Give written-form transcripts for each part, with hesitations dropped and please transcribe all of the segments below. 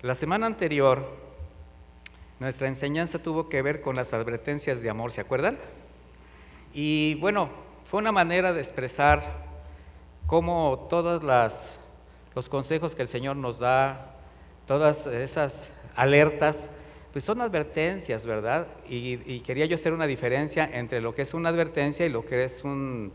La semana anterior, nuestra enseñanza tuvo que ver con las advertencias de amor, ¿se acuerdan? Y bueno, fue una manera de expresar cómo todos los consejos que el Señor nos da, todas esas alertas, pues son advertencias, ¿verdad? Y quería yo hacer una diferencia entre lo que es una advertencia y lo que es una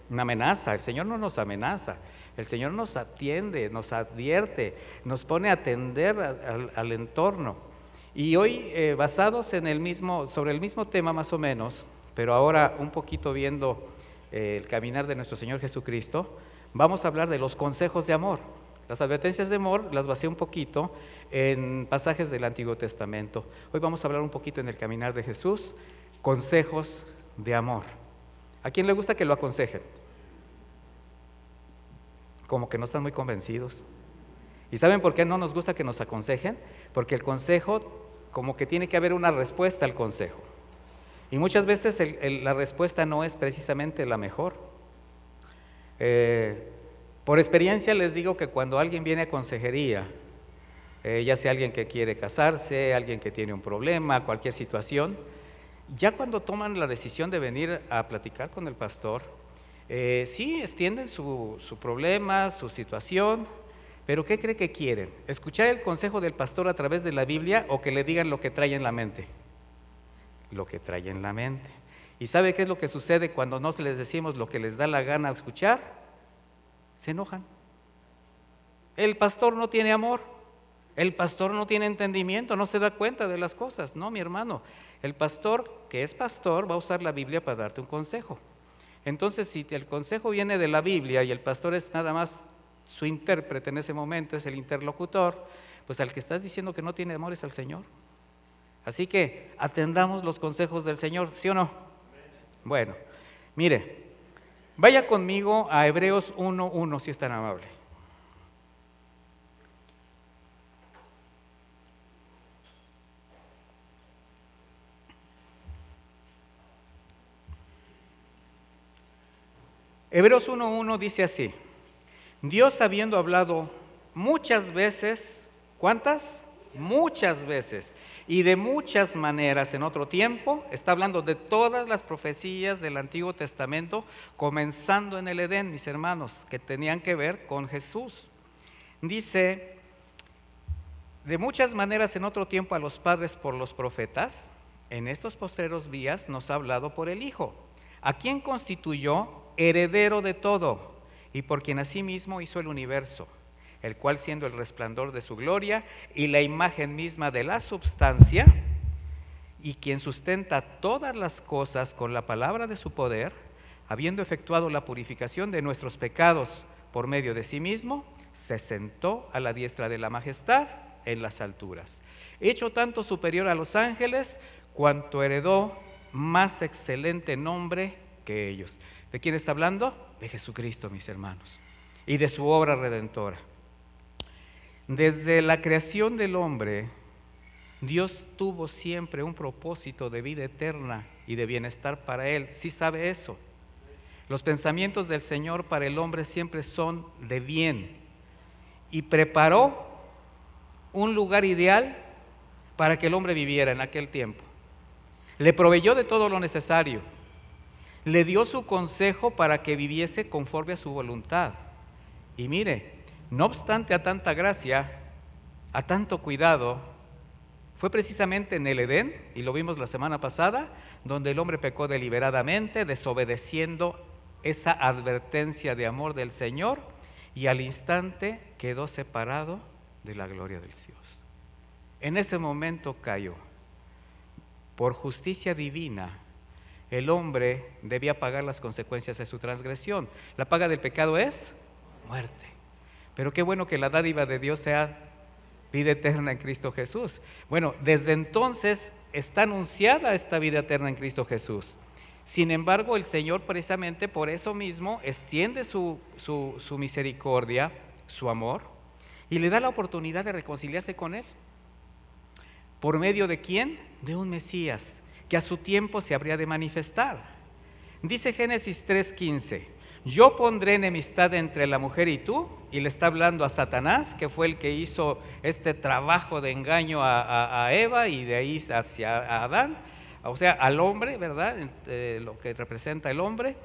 amenaza. El Señor no nos amenaza, el Señor nos atiende, nos advierte, nos pone a atender al entorno. Y hoy, basados sobre el mismo tema más o menos, pero ahora un poquito viendo el caminar de nuestro Señor Jesucristo, vamos a hablar de los consejos de amor. Las advertencias de amor las basé un poquito en pasajes del Antiguo Testamento. Hoy vamos a hablar un poquito en el caminar de Jesús, consejos de amor. ¿A quién le gusta que lo aconsejen? Como que no están muy convencidos. ¿Y saben por qué no nos gusta que nos aconsejen? Porque el consejo, como que tiene que haber una respuesta al consejo. Y muchas veces la respuesta no es precisamente la mejor. Por experiencia les digo que cuando alguien viene a consejería, ya sea alguien que quiere casarse, alguien que tiene un problema, cualquier situación, ya cuando toman la decisión de venir a platicar con el pastor, sí extienden su problema, su situación, pero ¿qué cree que quieren? ¿Escuchar el consejo del pastor a través de la Biblia o que le digan lo que trae en la mente? Lo que trae en la mente. ¿Y sabe qué es lo que sucede cuando no les decimos lo que les da la gana escuchar? Se enojan. El pastor no tiene amor, el pastor no tiene entendimiento, no se da cuenta de las cosas. No, mi hermano, el pastor que es pastor va a usar la Biblia para darte un consejo. Entonces, si el consejo viene de la Biblia y el pastor es nada más su intérprete en ese momento, es el interlocutor, pues al que estás diciendo que no tiene amor es al Señor. Así que atendamos los consejos del Señor, ¿sí o no? Bueno, mire, vaya conmigo a Hebreos 1:1, si es tan amable. Hebreos 1:1 dice así: Dios habiendo hablado muchas veces, ¿cuántas? Muchas veces, y de muchas maneras en otro tiempo, está hablando de todas las profecías del Antiguo Testamento, comenzando en el Edén, mis hermanos, que tenían que ver con Jesús. Dice, de muchas maneras en otro tiempo a los padres por los profetas, en estos postreros días nos ha hablado por el Hijo, a quien constituyó heredero de todo, y por quien asimismo hizo el universo, el cual siendo el resplandor de su gloria y la imagen misma de la substancia, y quien sustenta todas las cosas con la palabra de su poder, habiendo efectuado la purificación de nuestros pecados por medio de sí mismo, se sentó a la diestra de la majestad en las alturas, hecho tanto superior a los ángeles, cuanto heredó más excelente nombre que ellos. ¿De quién está hablando? De Jesucristo, mis hermanos, y de su obra redentora. Desde la creación del hombre, Dios tuvo siempre un propósito de vida eterna y de bienestar para él. ¿Sí sabe eso? Los pensamientos del Señor para el hombre siempre son de bien, y preparó un lugar ideal para que el hombre viviera en aquel tiempo. Le proveyó de todo lo necesario, le dio su consejo para que viviese conforme a su voluntad. Y mire, no obstante a tanta gracia, a tanto cuidado, fue precisamente en el Edén, y lo vimos la semana pasada, donde el hombre pecó deliberadamente, desobedeciendo esa advertencia de amor del Señor, y al instante quedó separado de la gloria del Dios. En ese momento cayó. Por justicia divina, el hombre debía pagar las consecuencias de su transgresión. La paga del pecado es muerte. Pero qué bueno que la dádiva de Dios sea vida eterna en Cristo Jesús. Bueno, desde entonces está anunciada esta vida eterna en Cristo Jesús. Sin embargo, el Señor precisamente por eso mismo extiende su misericordia, su amor, y le da la oportunidad de reconciliarse con Él. ¿Por medio de quién? De un Mesías, que a su tiempo se habría de manifestar. Dice Génesis 3:15, yo pondré enemistad entre la mujer y tú, y le está hablando a Satanás, que fue el que hizo este trabajo de engaño a Eva y de ahí hacia Adán, o sea, al hombre, ¿verdad? Lo que representa el hombre.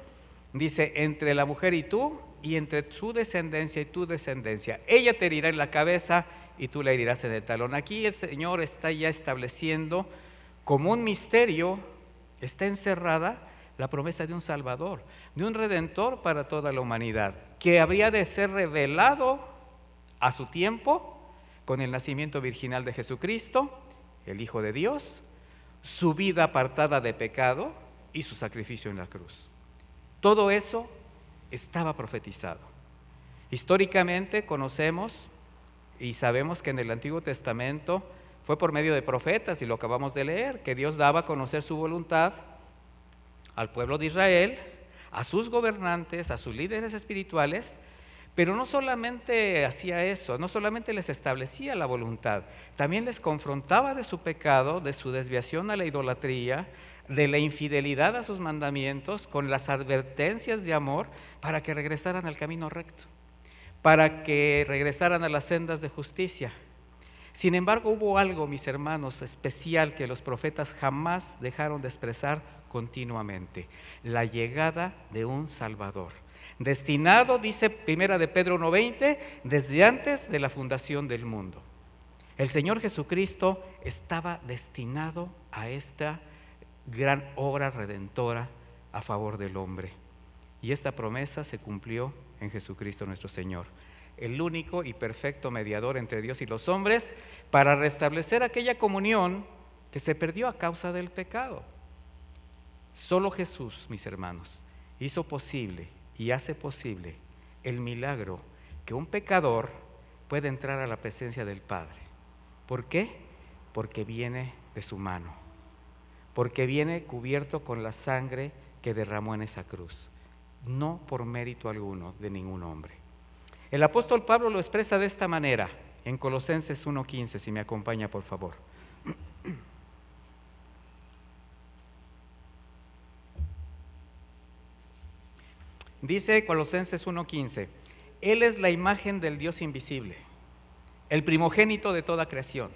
Dice, entre la mujer y tú, y entre su descendencia y tu descendencia. Ella te herirá en la cabeza y tú la herirás en el talón. Aquí el Señor está ya estableciendo como un misterio, está encerrada la promesa de un Salvador, de un Redentor para toda la humanidad, que habría de ser revelado a su tiempo con el nacimiento virginal de Jesucristo, el Hijo de Dios, su vida apartada de pecado y su sacrificio en la cruz. Todo eso estaba profetizado. Históricamente conocemos y sabemos que en el Antiguo Testamento fue por medio de profetas, y lo acabamos de leer, que Dios daba a conocer su voluntad al pueblo de Israel, a sus gobernantes, a sus líderes espirituales, pero no solamente hacía eso, no solamente les establecía la voluntad, también les confrontaba de su pecado, de su desviación a la idolatría, de la infidelidad a sus mandamientos, con las advertencias de amor para que regresaran al camino recto, para que regresaran a las sendas de justicia. Sin embargo, hubo algo, mis hermanos, especial que los profetas jamás dejaron de expresar continuamente: la llegada de un Salvador, destinado, dice Primera de Pedro 1:20, desde antes de la fundación del mundo. El Señor Jesucristo estaba destinado a esta gran obra redentora a favor del hombre. Y esta promesa se cumplió en Jesucristo nuestro Señor, el único y perfecto mediador entre Dios y los hombres, para restablecer aquella comunión que se perdió a causa del pecado. Solo Jesús, mis hermanos, hizo posible y hace posible el milagro que un pecador puede entrar a la presencia del Padre. ¿Por qué? Porque viene de su mano, porque viene cubierto con la sangre que derramó en esa cruz, no por mérito alguno de ningún hombre. El apóstol Pablo lo expresa de esta manera en Colosenses 1:15, si me acompaña por favor. Dice Colosenses 1:15, Él es la imagen del Dios invisible, el primogénito de toda creación,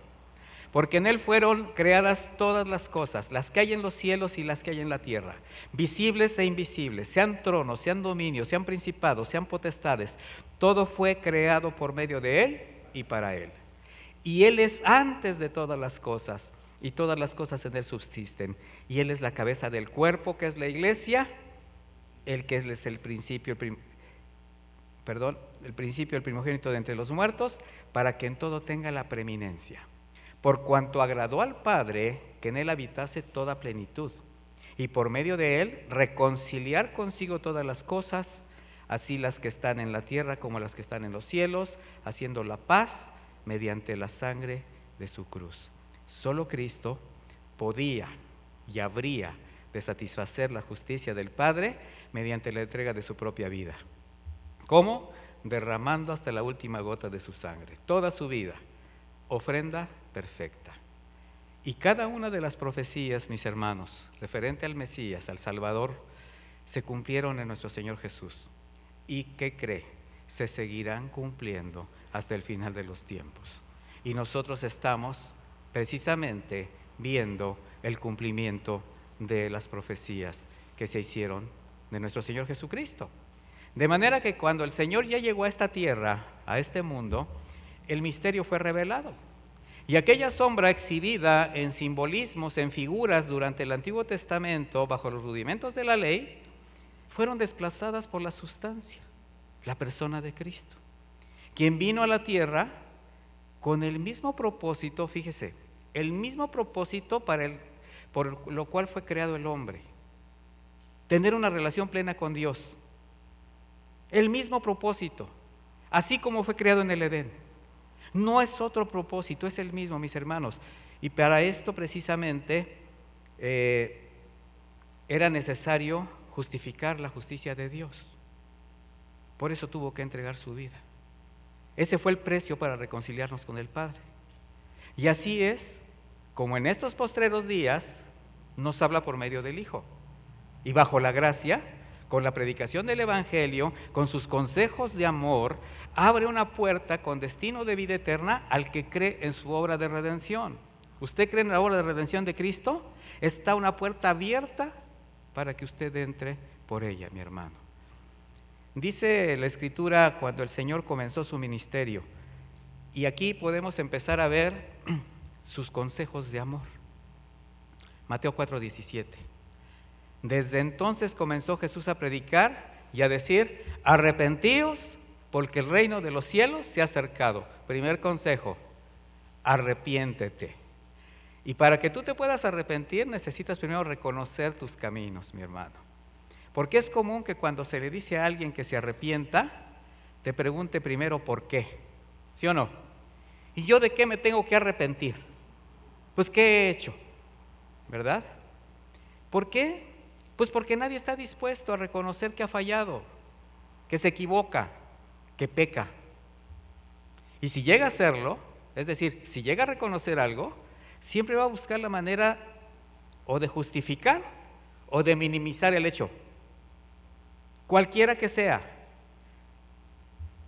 porque en Él fueron creadas todas las cosas, las que hay en los cielos y las que hay en la tierra, visibles e invisibles, sean tronos, sean dominios, sean principados, sean potestades, todo fue creado por medio de Él y para Él. Y Él es antes de todas las cosas, y todas las cosas en Él subsisten, y Él es la cabeza del cuerpo, que es la iglesia, el que es el principio, el principio, el primogénito de entre los muertos, para que en todo tenga la preeminencia. Por cuanto agradó al Padre que en Él habitase toda plenitud, y por medio de Él reconciliar consigo todas las cosas, así las que están en la tierra como las que están en los cielos, haciendo la paz mediante la sangre de su cruz. Solo Cristo podía y habría de satisfacer la justicia del Padre mediante la entrega de su propia vida. ¿Cómo? Derramando hasta la última gota de su sangre, toda su vida, ofrenda perfecta. Y cada una de las profecías, mis hermanos, referente al Mesías, al Salvador, se cumplieron en nuestro Señor Jesús. ¿Y qué cree? Se seguirán cumpliendo hasta el final de los tiempos. Y nosotros estamos precisamente viendo el cumplimiento de las profecías que se hicieron de nuestro Señor Jesucristo. De manera que cuando el Señor ya llegó a esta tierra, a este mundo, el misterio fue revelado. Y aquella sombra exhibida en simbolismos, en figuras durante el Antiguo Testamento, bajo los rudimentos de la ley, fueron desplazadas por la sustancia, la persona de Cristo, quien vino a la tierra con el mismo propósito, fíjese, el mismo propósito por lo cual fue creado el hombre: tener una relación plena con Dios. El mismo propósito, así como fue creado en el Edén. No es otro propósito, es el mismo, mis hermanos. Y para esto precisamente era necesario justificar la justicia de Dios. Por eso tuvo que entregar su vida. Ese fue el precio para reconciliarnos con el Padre. Y así es como en estos postreros días nos habla por medio del Hijo. Y bajo la gracia, con la predicación del Evangelio, con sus consejos de amor, abre una puerta con destino de vida eterna al que cree en su obra de redención. ¿Usted cree en la obra de redención de Cristo? Está una puerta abierta para que usted entre por ella, mi hermano. Dice la Escritura cuando el Señor comenzó su ministerio, y aquí podemos empezar a ver sus consejos de amor. Mateo 4:17. Desde entonces comenzó Jesús a predicar y a decir: arrepentíos, porque el reino de los cielos se ha acercado. Primer consejo: arrepiéntete. Y para que tú te puedas arrepentir, necesitas primero reconocer tus caminos, mi hermano. Porque es común que cuando se le dice a alguien que se arrepienta, te pregunte primero por qué. ¿Sí o no? ¿Y yo de qué me tengo que arrepentir? Pues ¿qué he hecho? ¿Verdad? ¿Por qué? Pues porque nadie está dispuesto a reconocer que ha fallado, que se equivoca, que peca. Y si llega a hacerlo, es decir, si llega a reconocer algo, siempre va a buscar la manera o de justificar o de minimizar el hecho, cualquiera que sea.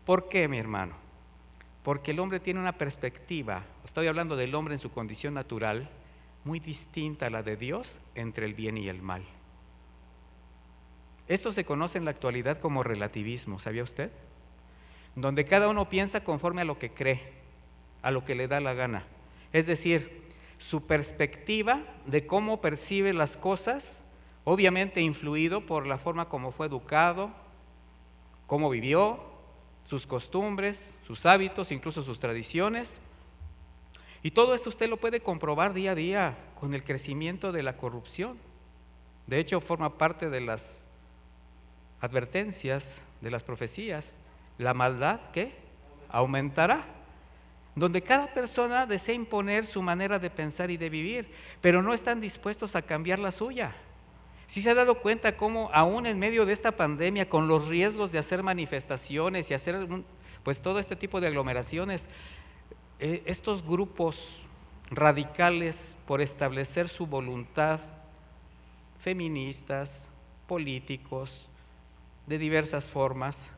¿Por qué, mi hermano? Porque el hombre tiene una perspectiva, estoy hablando del hombre en su condición natural, muy distinta a la de Dios entre el bien y el mal. Esto se conoce en la actualidad como relativismo, ¿sabía usted? Donde cada uno piensa conforme a lo que cree, a lo que le da la gana. Es decir, su perspectiva de cómo percibe las cosas, obviamente influido por la forma como fue educado, cómo vivió, sus costumbres, sus hábitos, incluso sus tradiciones. Y todo esto usted lo puede comprobar día a día con el crecimiento de la corrupción. De hecho, forma parte de las advertencias, de las profecías. La maldad, ¿qué? Aumentará. Donde cada persona desea imponer su manera de pensar y de vivir, pero no están dispuestos a cambiar la suya. ¿Sí se ha dado cuenta cómo aún en medio de esta pandemia, con los riesgos de hacer manifestaciones y hacer pues todo este tipo de aglomeraciones, estos grupos radicales por establecer su voluntad, feministas, políticos, de diversas formas,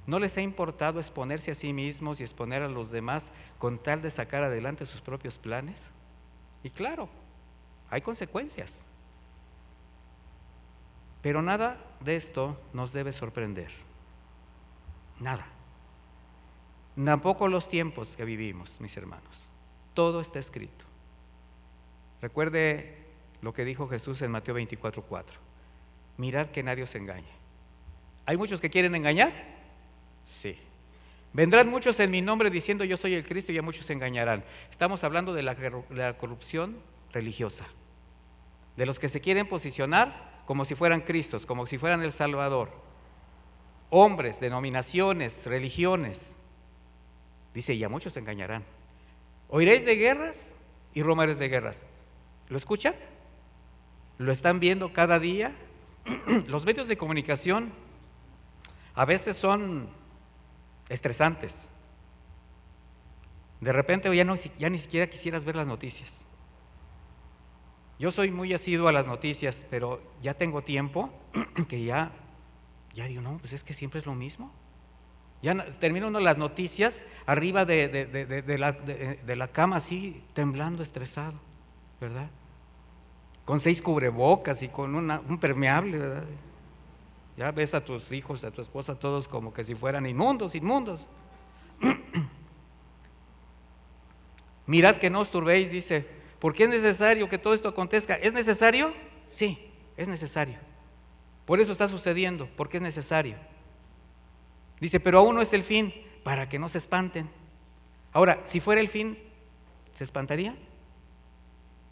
no les ha importado exponerse a sí mismos y exponer a los demás con tal de sacar adelante sus propios planes? Y claro, hay consecuencias. Pero nada de esto nos debe sorprender. Nada. Tampoco los tiempos que vivimos, mis hermanos. Todo está escrito. Recuerde lo que dijo Jesús en Mateo 24:4. Mirad que nadie os engañe. ¿Hay muchos que quieren engañar? Sí. Vendrán muchos en mi nombre diciendo yo soy el Cristo y a muchos se engañarán. Estamos hablando de la corrupción religiosa, de los que se quieren posicionar como si fueran Cristos, como si fueran el Salvador. Hombres, denominaciones, religiones. Dice, y a muchos se engañarán. Oiréis de guerras y rumores de guerras. ¿Lo escuchan? ¿Lo están viendo cada día? Los medios de comunicación a veces son estresantes. De repente ya ni siquiera quisieras ver las noticias. Yo soy muy asiduo a las noticias, pero ya tengo tiempo que ya digo, no, pues es que siempre es lo mismo. Ya termina uno las noticias arriba de la cama así, temblando, estresado, ¿verdad? Con 6 cubrebocas y con un permeable, ¿verdad? Ya ves a tus hijos, a tu esposa, todos como que si fueran inmundos. Mirad que no os turbéis, dice. ¿Por qué es necesario que todo esto acontezca? ¿Es necesario? Sí, es necesario. Por eso está sucediendo, porque es necesario. Dice, pero aún no es el fin, para que no se espanten. Ahora, si fuera el fin, ¿se espantaría?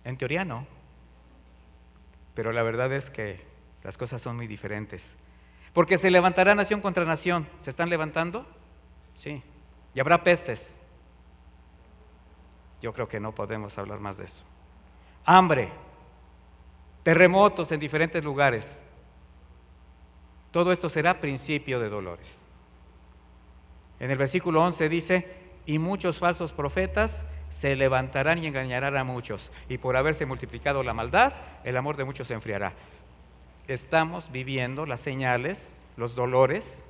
En teoría no. Pero la verdad es que las cosas son muy diferentes. Porque se levantará nación contra nación. ¿Se están levantando? Sí. Y habrá pestes. Yo creo que no podemos hablar más de eso. Hambre, terremotos en diferentes lugares. Todo esto será principio de dolores. En el versículo 11 dice, y muchos falsos profetas se levantarán y engañarán a muchos, y por haberse multiplicado la maldad, el amor de muchos se enfriará. estamos viviendo las señales, los dolores,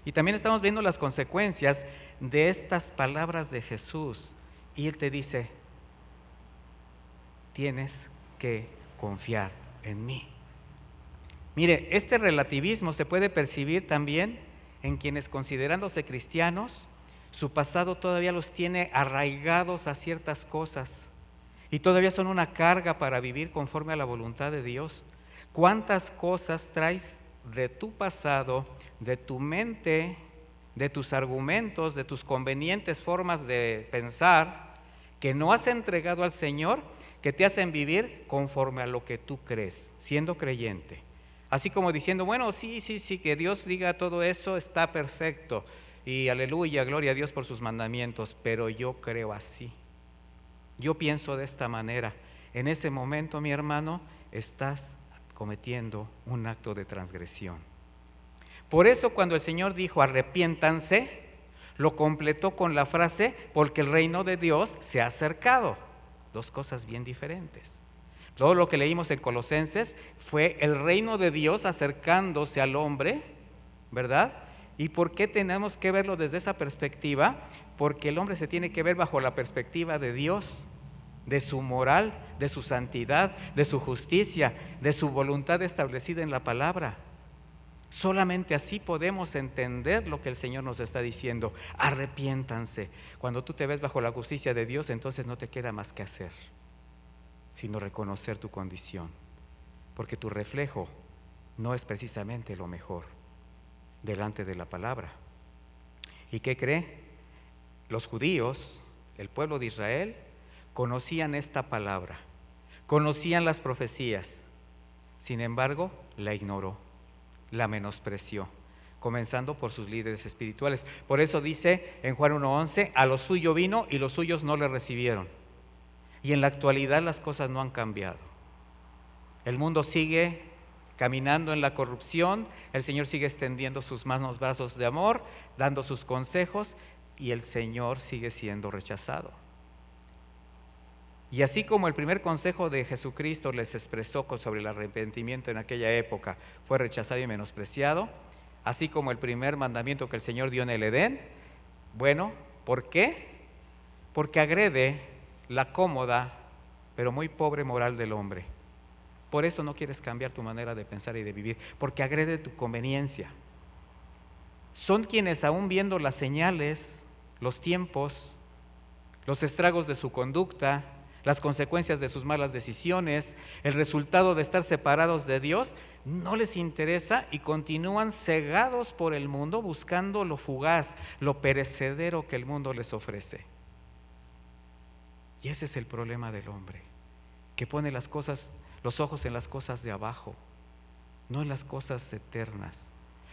y también estamos viendo las consecuencias de estas palabras de Jesús. Y Él te dice, tienes que confiar en mí. Mire, este relativismo se puede percibir también en quienes, considerándose cristianos, su pasado todavía los tiene arraigados a ciertas cosas y todavía son una carga para vivir conforme a la voluntad de Dios. ¿Cuántas cosas traes de tu pasado, de tu mente, de tus argumentos, de tus convenientes formas de pensar, que no has entregado al Señor, que te hacen vivir conforme a lo que tú crees, siendo creyente? Así como diciendo, bueno, sí, que Dios diga todo eso está perfecto, y aleluya, gloria a Dios por sus mandamientos, pero yo creo así, yo pienso de esta manera. En ese momento, mi hermano, estás cometiendo un acto de transgresión. Por eso cuando el Señor dijo arrepiéntanse, lo completó con la frase, porque el reino de Dios se ha acercado. Dos cosas bien diferentes. Todo lo que leímos en Colosenses fue el reino de Dios acercándose al hombre, ¿verdad? ¿Y por qué tenemos que verlo desde esa perspectiva? Porque el hombre se tiene que ver bajo la perspectiva de Dios, de su moral, de su santidad, de su justicia, de su voluntad establecida en la palabra. Solamente así podemos entender lo que el Señor nos está diciendo. Arrepiéntanse. Cuando tú te ves bajo la justicia de Dios, entonces no te queda más que hacer, sino reconocer tu condición, porque tu reflejo no es precisamente lo mejor delante de la palabra. ¿Y qué cree? Los judíos, el pueblo de Israel, conocían esta palabra, conocían las profecías, sin embargo, la ignoró, la menospreció, comenzando por sus líderes espirituales. Por eso dice en Juan 1:11, a lo suyo vino y los suyos no le recibieron. Y en la actualidad las cosas no han cambiado. El mundo sigue caminando en la corrupción, el Señor sigue extendiendo sus manos, brazos de amor, dando sus consejos, y el Señor sigue siendo rechazado. Y así como el primer consejo de Jesucristo les expresó sobre el arrepentimiento en aquella época fue rechazado y menospreciado, así como el primer mandamiento que el Señor dio en el Edén, bueno, ¿por qué? Porque agrede la cómoda pero muy pobre moral del hombre. Por eso no quieres cambiar tu manera de pensar y de vivir, porque agrede tu conveniencia. Son quienes, aún viendo las señales, los tiempos, los estragos de su conducta, las consecuencias de sus malas decisiones, el resultado de estar separados de Dios, no les interesa y continúan cegados por el mundo buscando lo fugaz, lo perecedero que el mundo les ofrece. Y ese es el problema del hombre, que pone las cosas, los ojos en las cosas de abajo, no en las cosas eternas,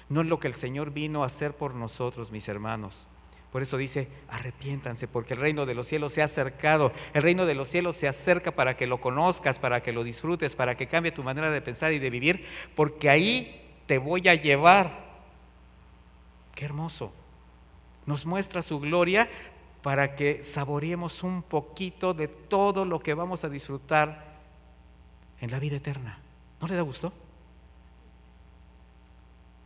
no en lo que el Señor vino a hacer por nosotros, mis hermanos. Por eso dice, arrepiéntanse, porque el reino de los cielos se ha acercado. El reino de los cielos se acerca para que lo conozcas, para que lo disfrutes, para que cambie tu manera de pensar y de vivir, porque ahí te voy a llevar. Qué hermoso. Nos muestra su gloria para que saboreemos un poquito de todo lo que vamos a disfrutar en la vida eterna. ¿No le da gusto?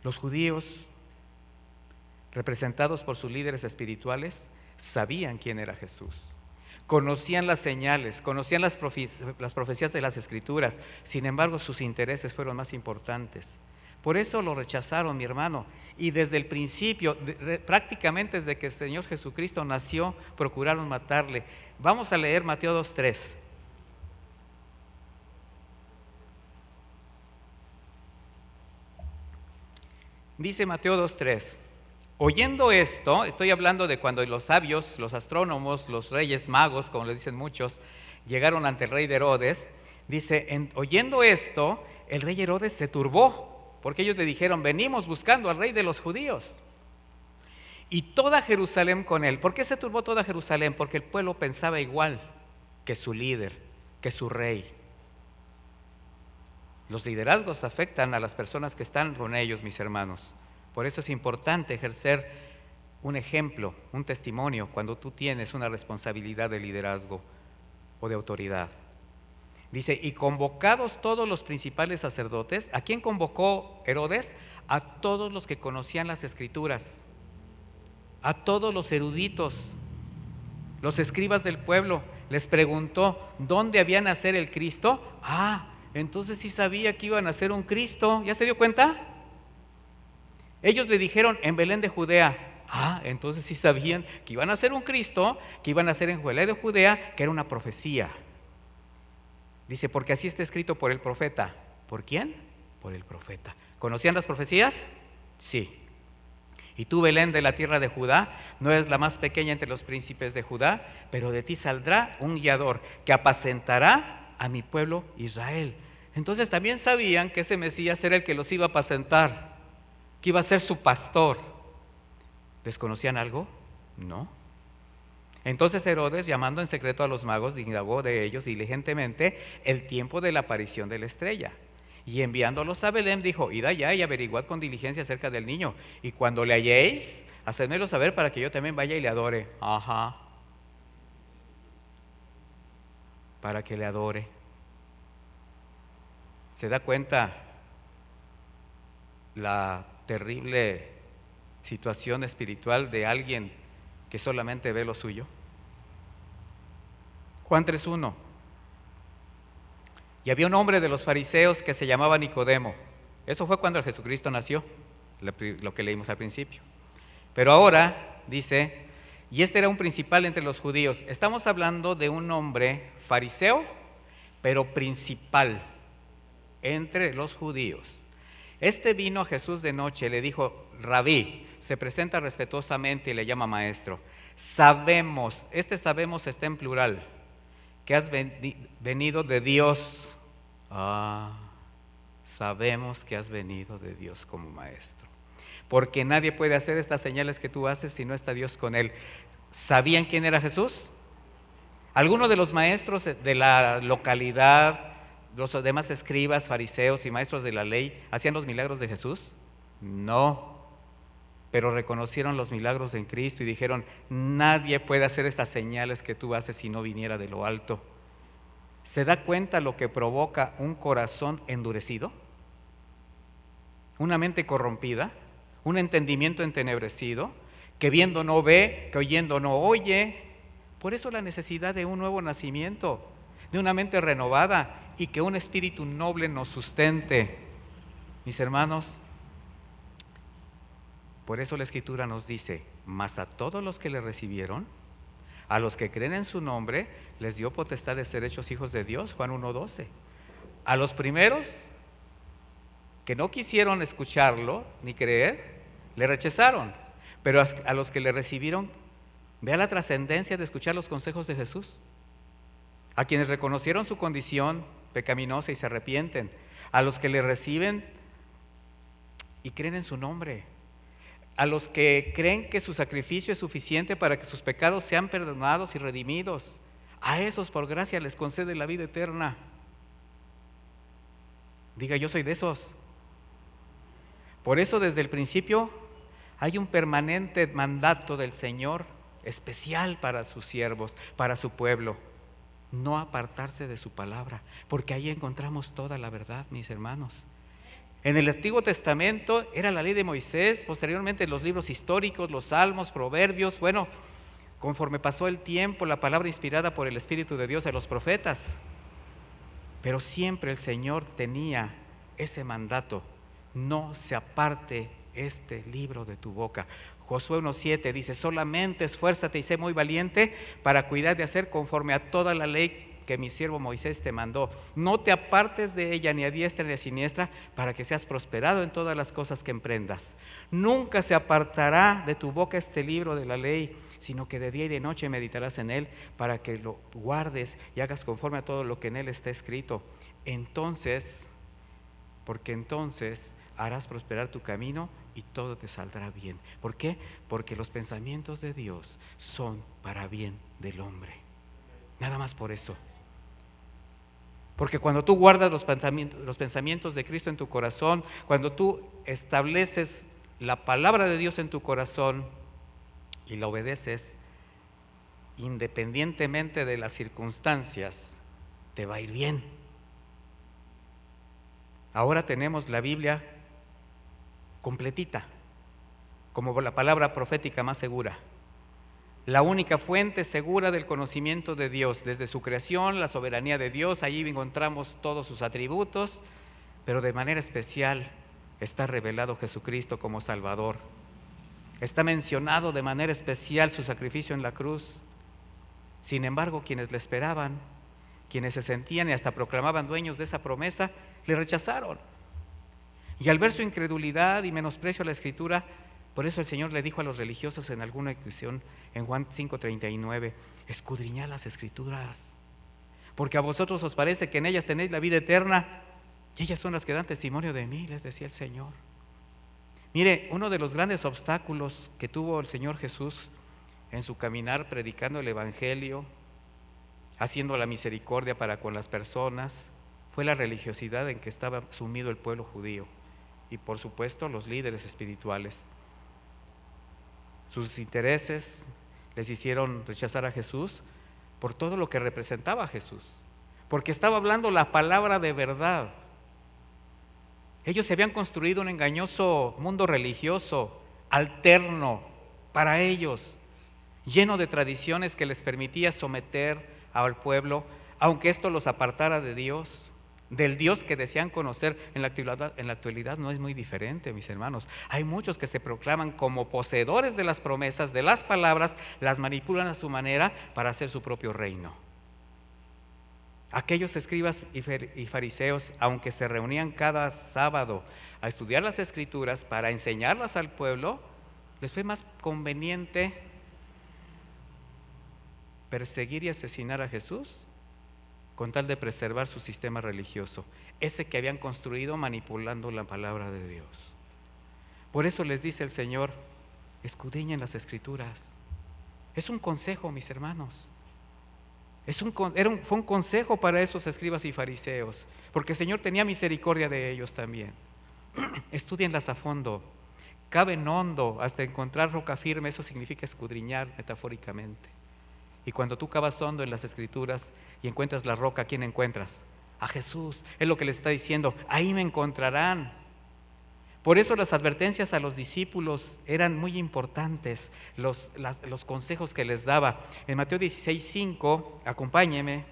Los judíos, representados por sus líderes espirituales, sabían quién era Jesús. Conocían las señales, conocían las profecías de las Escrituras. Sin embargo, sus intereses fueron más importantes. Por eso lo rechazaron, mi hermano. Y desde el principio, prácticamente desde que el Señor Jesucristo nació, procuraron matarle. Vamos a leer Mateo 2:3. Dice Mateo 2:3. Oyendo esto, estoy hablando de cuando los sabios, los astrónomos, los reyes magos, como le dicen muchos, llegaron ante el rey de Herodes. Dice, oyendo esto, el rey Herodes se turbó, porque ellos le dijeron, venimos buscando al rey de los judíos. Y toda Jerusalén con él. ¿Por qué se turbó toda Jerusalén? Porque el pueblo pensaba igual que su líder, que su rey. Los liderazgos afectan a las personas que están con ellos, mis hermanos. Por eso es importante ejercer un ejemplo, un testimonio, cuando tú tienes una responsabilidad de liderazgo o de autoridad. Dice, y convocados todos los principales sacerdotes, ¿a quién convocó Herodes? A todos los que conocían las Escrituras, a todos los eruditos, los escribas del pueblo. Les preguntó, ¿dónde había nacer el Cristo? Entonces sí sabía que iba a nacer un Cristo. ¿Ya se dio cuenta? Ellos le dijeron, en Belén de Judea. Entonces sí sabían que iban a nacer un Cristo, que iban a nacer en Belén de Judea, que era una profecía. Dice, porque así está escrito por el profeta. ¿Por quién? Por el profeta. ¿Conocían las profecías? Sí. Y tú, Belén, de la tierra de Judá, no eres la más pequeña entre los príncipes de Judá, pero de ti saldrá un guiador que apacentará a mi pueblo Israel. Entonces también sabían que ese Mesías era el que los iba a apacentar, que iba a ser su pastor. ¿Desconocían algo? No. Entonces Herodes, llamando en secreto a los magos, indagó de ellos diligentemente el tiempo de la aparición de la estrella. Y enviándolos a Belén, dijo, id allá y averiguad con diligencia acerca del niño. Y cuando le halléis, hacedmelo saber para que yo también vaya y le adore. Para que le adore. ¿Se da cuenta la terrible situación espiritual de alguien que solamente ve lo suyo? Juan 3:1. Y había un hombre de los fariseos que se llamaba Nicodemo. Eso fue cuando Jesucristo nació, lo que leímos al principio. Pero ahora dice, y este era un principal entre los judíos. Estamos hablando de un hombre fariseo, pero principal entre los judíos. Este vino a Jesús de noche, le dijo, Rabí, se presenta respetuosamente y le llama maestro. Sabemos, sabemos está en plural, que has venido de Dios. Sabemos que has venido de Dios como maestro, porque nadie puede hacer estas señales que tú haces si no está Dios con él. ¿Sabían quién era Jesús? Algunos de los maestros de la localidad, los demás escribas, fariseos y maestros de la ley, ¿hacían los milagros de Jesús? No, pero reconocieron los milagros en Cristo y dijeron, nadie puede hacer estas señales que tú haces si no viniera de lo alto. ¿Se da cuenta lo que provoca un corazón endurecido? Una mente corrompida, un entendimiento entenebrecido, que viendo no ve, que oyendo no oye. Por eso la necesidad de un nuevo nacimiento, de una mente renovada y que un espíritu noble nos sustente. Mis hermanos, por eso la Escritura nos dice, mas a todos los que le recibieron, a los que creen en su nombre, les dio potestad de ser hechos hijos de Dios, Juan 1:12. A los primeros que no quisieron escucharlo ni creer, le rechazaron. Pero a los que le recibieron, vea la trascendencia de escuchar los consejos de Jesús. A quienes reconocieron su condición pecaminosa y se arrepienten. A los que le reciben y creen en su nombre. A los que creen que su sacrificio es suficiente para que sus pecados sean perdonados y redimidos. A esos por gracia les concede la vida eterna. Diga, yo soy de esos. Por eso desde el principio hay un permanente mandato del Señor especial para sus siervos, para su pueblo. No apartarse de su palabra, porque ahí encontramos toda la verdad, mis hermanos. En el Antiguo Testamento era la ley de Moisés, posteriormente los libros históricos, los salmos, proverbios. Bueno, conforme pasó el tiempo, la palabra inspirada por el Espíritu de Dios a los profetas. Pero siempre el Señor tenía ese mandato: no se aparte este libro de tu boca. Josué 1:7 dice, solamente esfuérzate y sé muy valiente para cuidar de hacer conforme a toda la ley que mi siervo Moisés te mandó. No te apartes de ella ni a diestra ni a siniestra, para que seas prosperado en todas las cosas que emprendas. Nunca se apartará de tu boca este libro de la ley, sino que de día y de noche meditarás en él, para que lo guardes y hagas conforme a todo lo que en él está escrito. Porque entonces harás prosperar tu camino y todo te saldrá bien. ¿Por qué? Porque los pensamientos de Dios son para bien del hombre. Nada más por eso. Porque cuando tú guardas los pensamientos de Cristo en tu corazón, cuando tú estableces la palabra de Dios en tu corazón y la obedeces, independientemente de las circunstancias, te va a ir bien. Ahora tenemos la Biblia completita, como la palabra profética más segura. La única fuente segura del conocimiento de Dios, desde su creación, la soberanía de Dios, ahí encontramos todos sus atributos, pero de manera especial está revelado Jesucristo como Salvador. Está mencionado de manera especial su sacrificio en la cruz. Sin embargo, quienes le esperaban, quienes se sentían y hasta proclamaban dueños de esa promesa, le rechazaron. Y al ver su incredulidad y menosprecio a la Escritura, por eso el Señor le dijo a los religiosos en alguna ocasión, en Juan 5:39, escudriñad las Escrituras, porque a vosotros os parece que en ellas tenéis la vida eterna, y ellas son las que dan testimonio de mí, les decía el Señor. Mire, uno de los grandes obstáculos que tuvo el Señor Jesús en su caminar predicando el Evangelio, haciendo la misericordia para con las personas, fue la religiosidad en que estaba sumido el pueblo judío y por supuesto los líderes espirituales. Sus intereses les hicieron rechazar a Jesús por todo lo que representaba a Jesús, porque estaba hablando la palabra de verdad. Ellos se habían construido un engañoso mundo religioso, alterno para ellos, lleno de tradiciones que les permitía someter al pueblo, aunque esto los apartara de Dios, del Dios que desean conocer. En la actualidad no es muy diferente, mis hermanos. Hay muchos que se proclaman como poseedores de las promesas, de las palabras, las manipulan a su manera para hacer su propio reino. Aquellos escribas y fariseos, aunque se reunían cada sábado a estudiar las Escrituras para enseñarlas al pueblo, les fue más conveniente perseguir y asesinar a Jesús con tal de preservar su sistema religioso, ese que habían construido manipulando la palabra de Dios. Por eso les dice el Señor, escudriñen las Escrituras. Es un consejo, mis hermanos. Fue un consejo para esos escribas y fariseos, porque el Señor tenía misericordia de ellos también. Estudienlas a fondo, caben hondo hasta encontrar roca firme. Eso significa escudriñar metafóricamente. Y cuando tú cavas hondo en las Escrituras y encuentras la roca, ¿a quién encuentras? A Jesús. Es lo que le está diciendo, ahí me encontrarán. Por eso las advertencias a los discípulos eran muy importantes, los consejos que les daba. En Mateo 16:5, acompáñeme.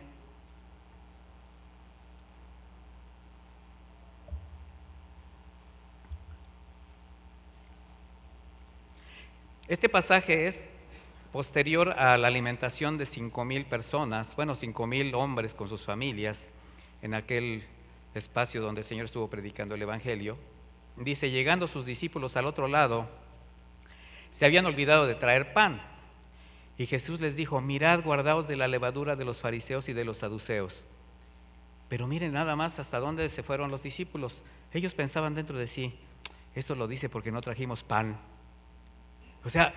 Este pasaje es posterior a la alimentación de 5,000 personas, 5,000 hombres con sus familias, en aquel espacio donde el Señor estuvo predicando el Evangelio. Dice, llegando sus discípulos al otro lado, se habían olvidado de traer pan. Y Jesús les dijo, mirad, guardaos de la levadura de los fariseos y de los saduceos. Pero miren nada más hasta dónde se fueron los discípulos. Ellos pensaban dentro de sí, esto lo dice porque no trajimos pan. O sea,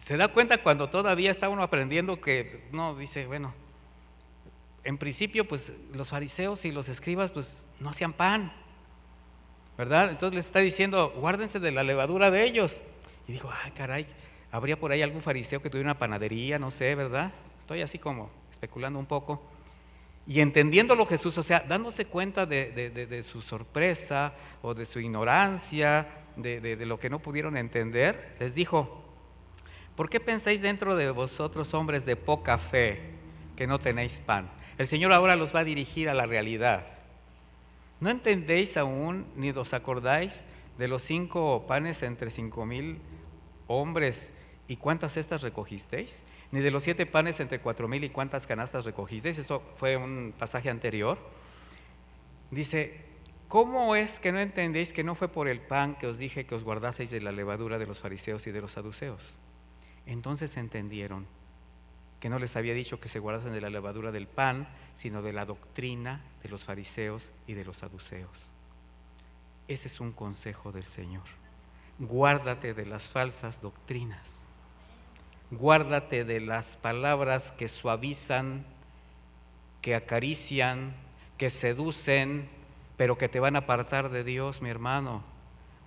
se da cuenta cuando todavía está uno aprendiendo que, no, dice, bueno, en principio pues los fariseos y los escribas pues no hacían pan, ¿verdad? Entonces les está diciendo, guárdense de la levadura de ellos. Y digo, ay caray, ¿habría por ahí algún fariseo que tuviera una panadería? No sé, ¿verdad? Estoy así como especulando un poco. Y entendiéndolo Jesús, o sea, dándose cuenta de su sorpresa o de su ignorancia, de lo que no pudieron entender, les dijo, ¿por qué pensáis dentro de vosotros, hombres de poca fe, que no tenéis pan? El Señor ahora los va a dirigir a la realidad. ¿No entendéis aún, ni os acordáis de los 5 panes entre 5,000 hombres y cuántas cestas recogisteis? Ni de los 7 panes entre 4,000 y cuántas canastas recogisteis. Eso fue un pasaje anterior. Dice, ¿cómo es que no entendéis que no fue por el pan que os dije que os guardaseis de la levadura de los fariseos y de los saduceos? Entonces entendieron que no les había dicho que se guardasen de la levadura del pan, sino de la doctrina de los fariseos y de los saduceos. Ese es un consejo del Señor. Guárdate de las falsas doctrinas. Guárdate de las palabras que suavizan, que acarician, que seducen, pero que te van a apartar de Dios, mi hermano.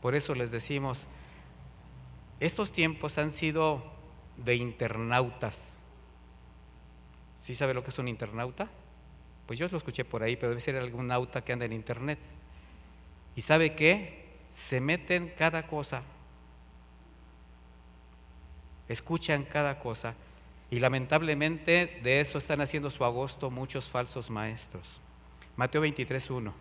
Por eso les decimos, estos tiempos han sido de internautas. ¿Sí sabe lo que es un internauta? Pues yo lo escuché por ahí, pero debe ser algún nauta que anda en internet. ¿Y sabe qué? Se meten cada cosa, escuchan cada cosa, y lamentablemente de eso están haciendo su agosto muchos falsos maestros. Mateo 23:1.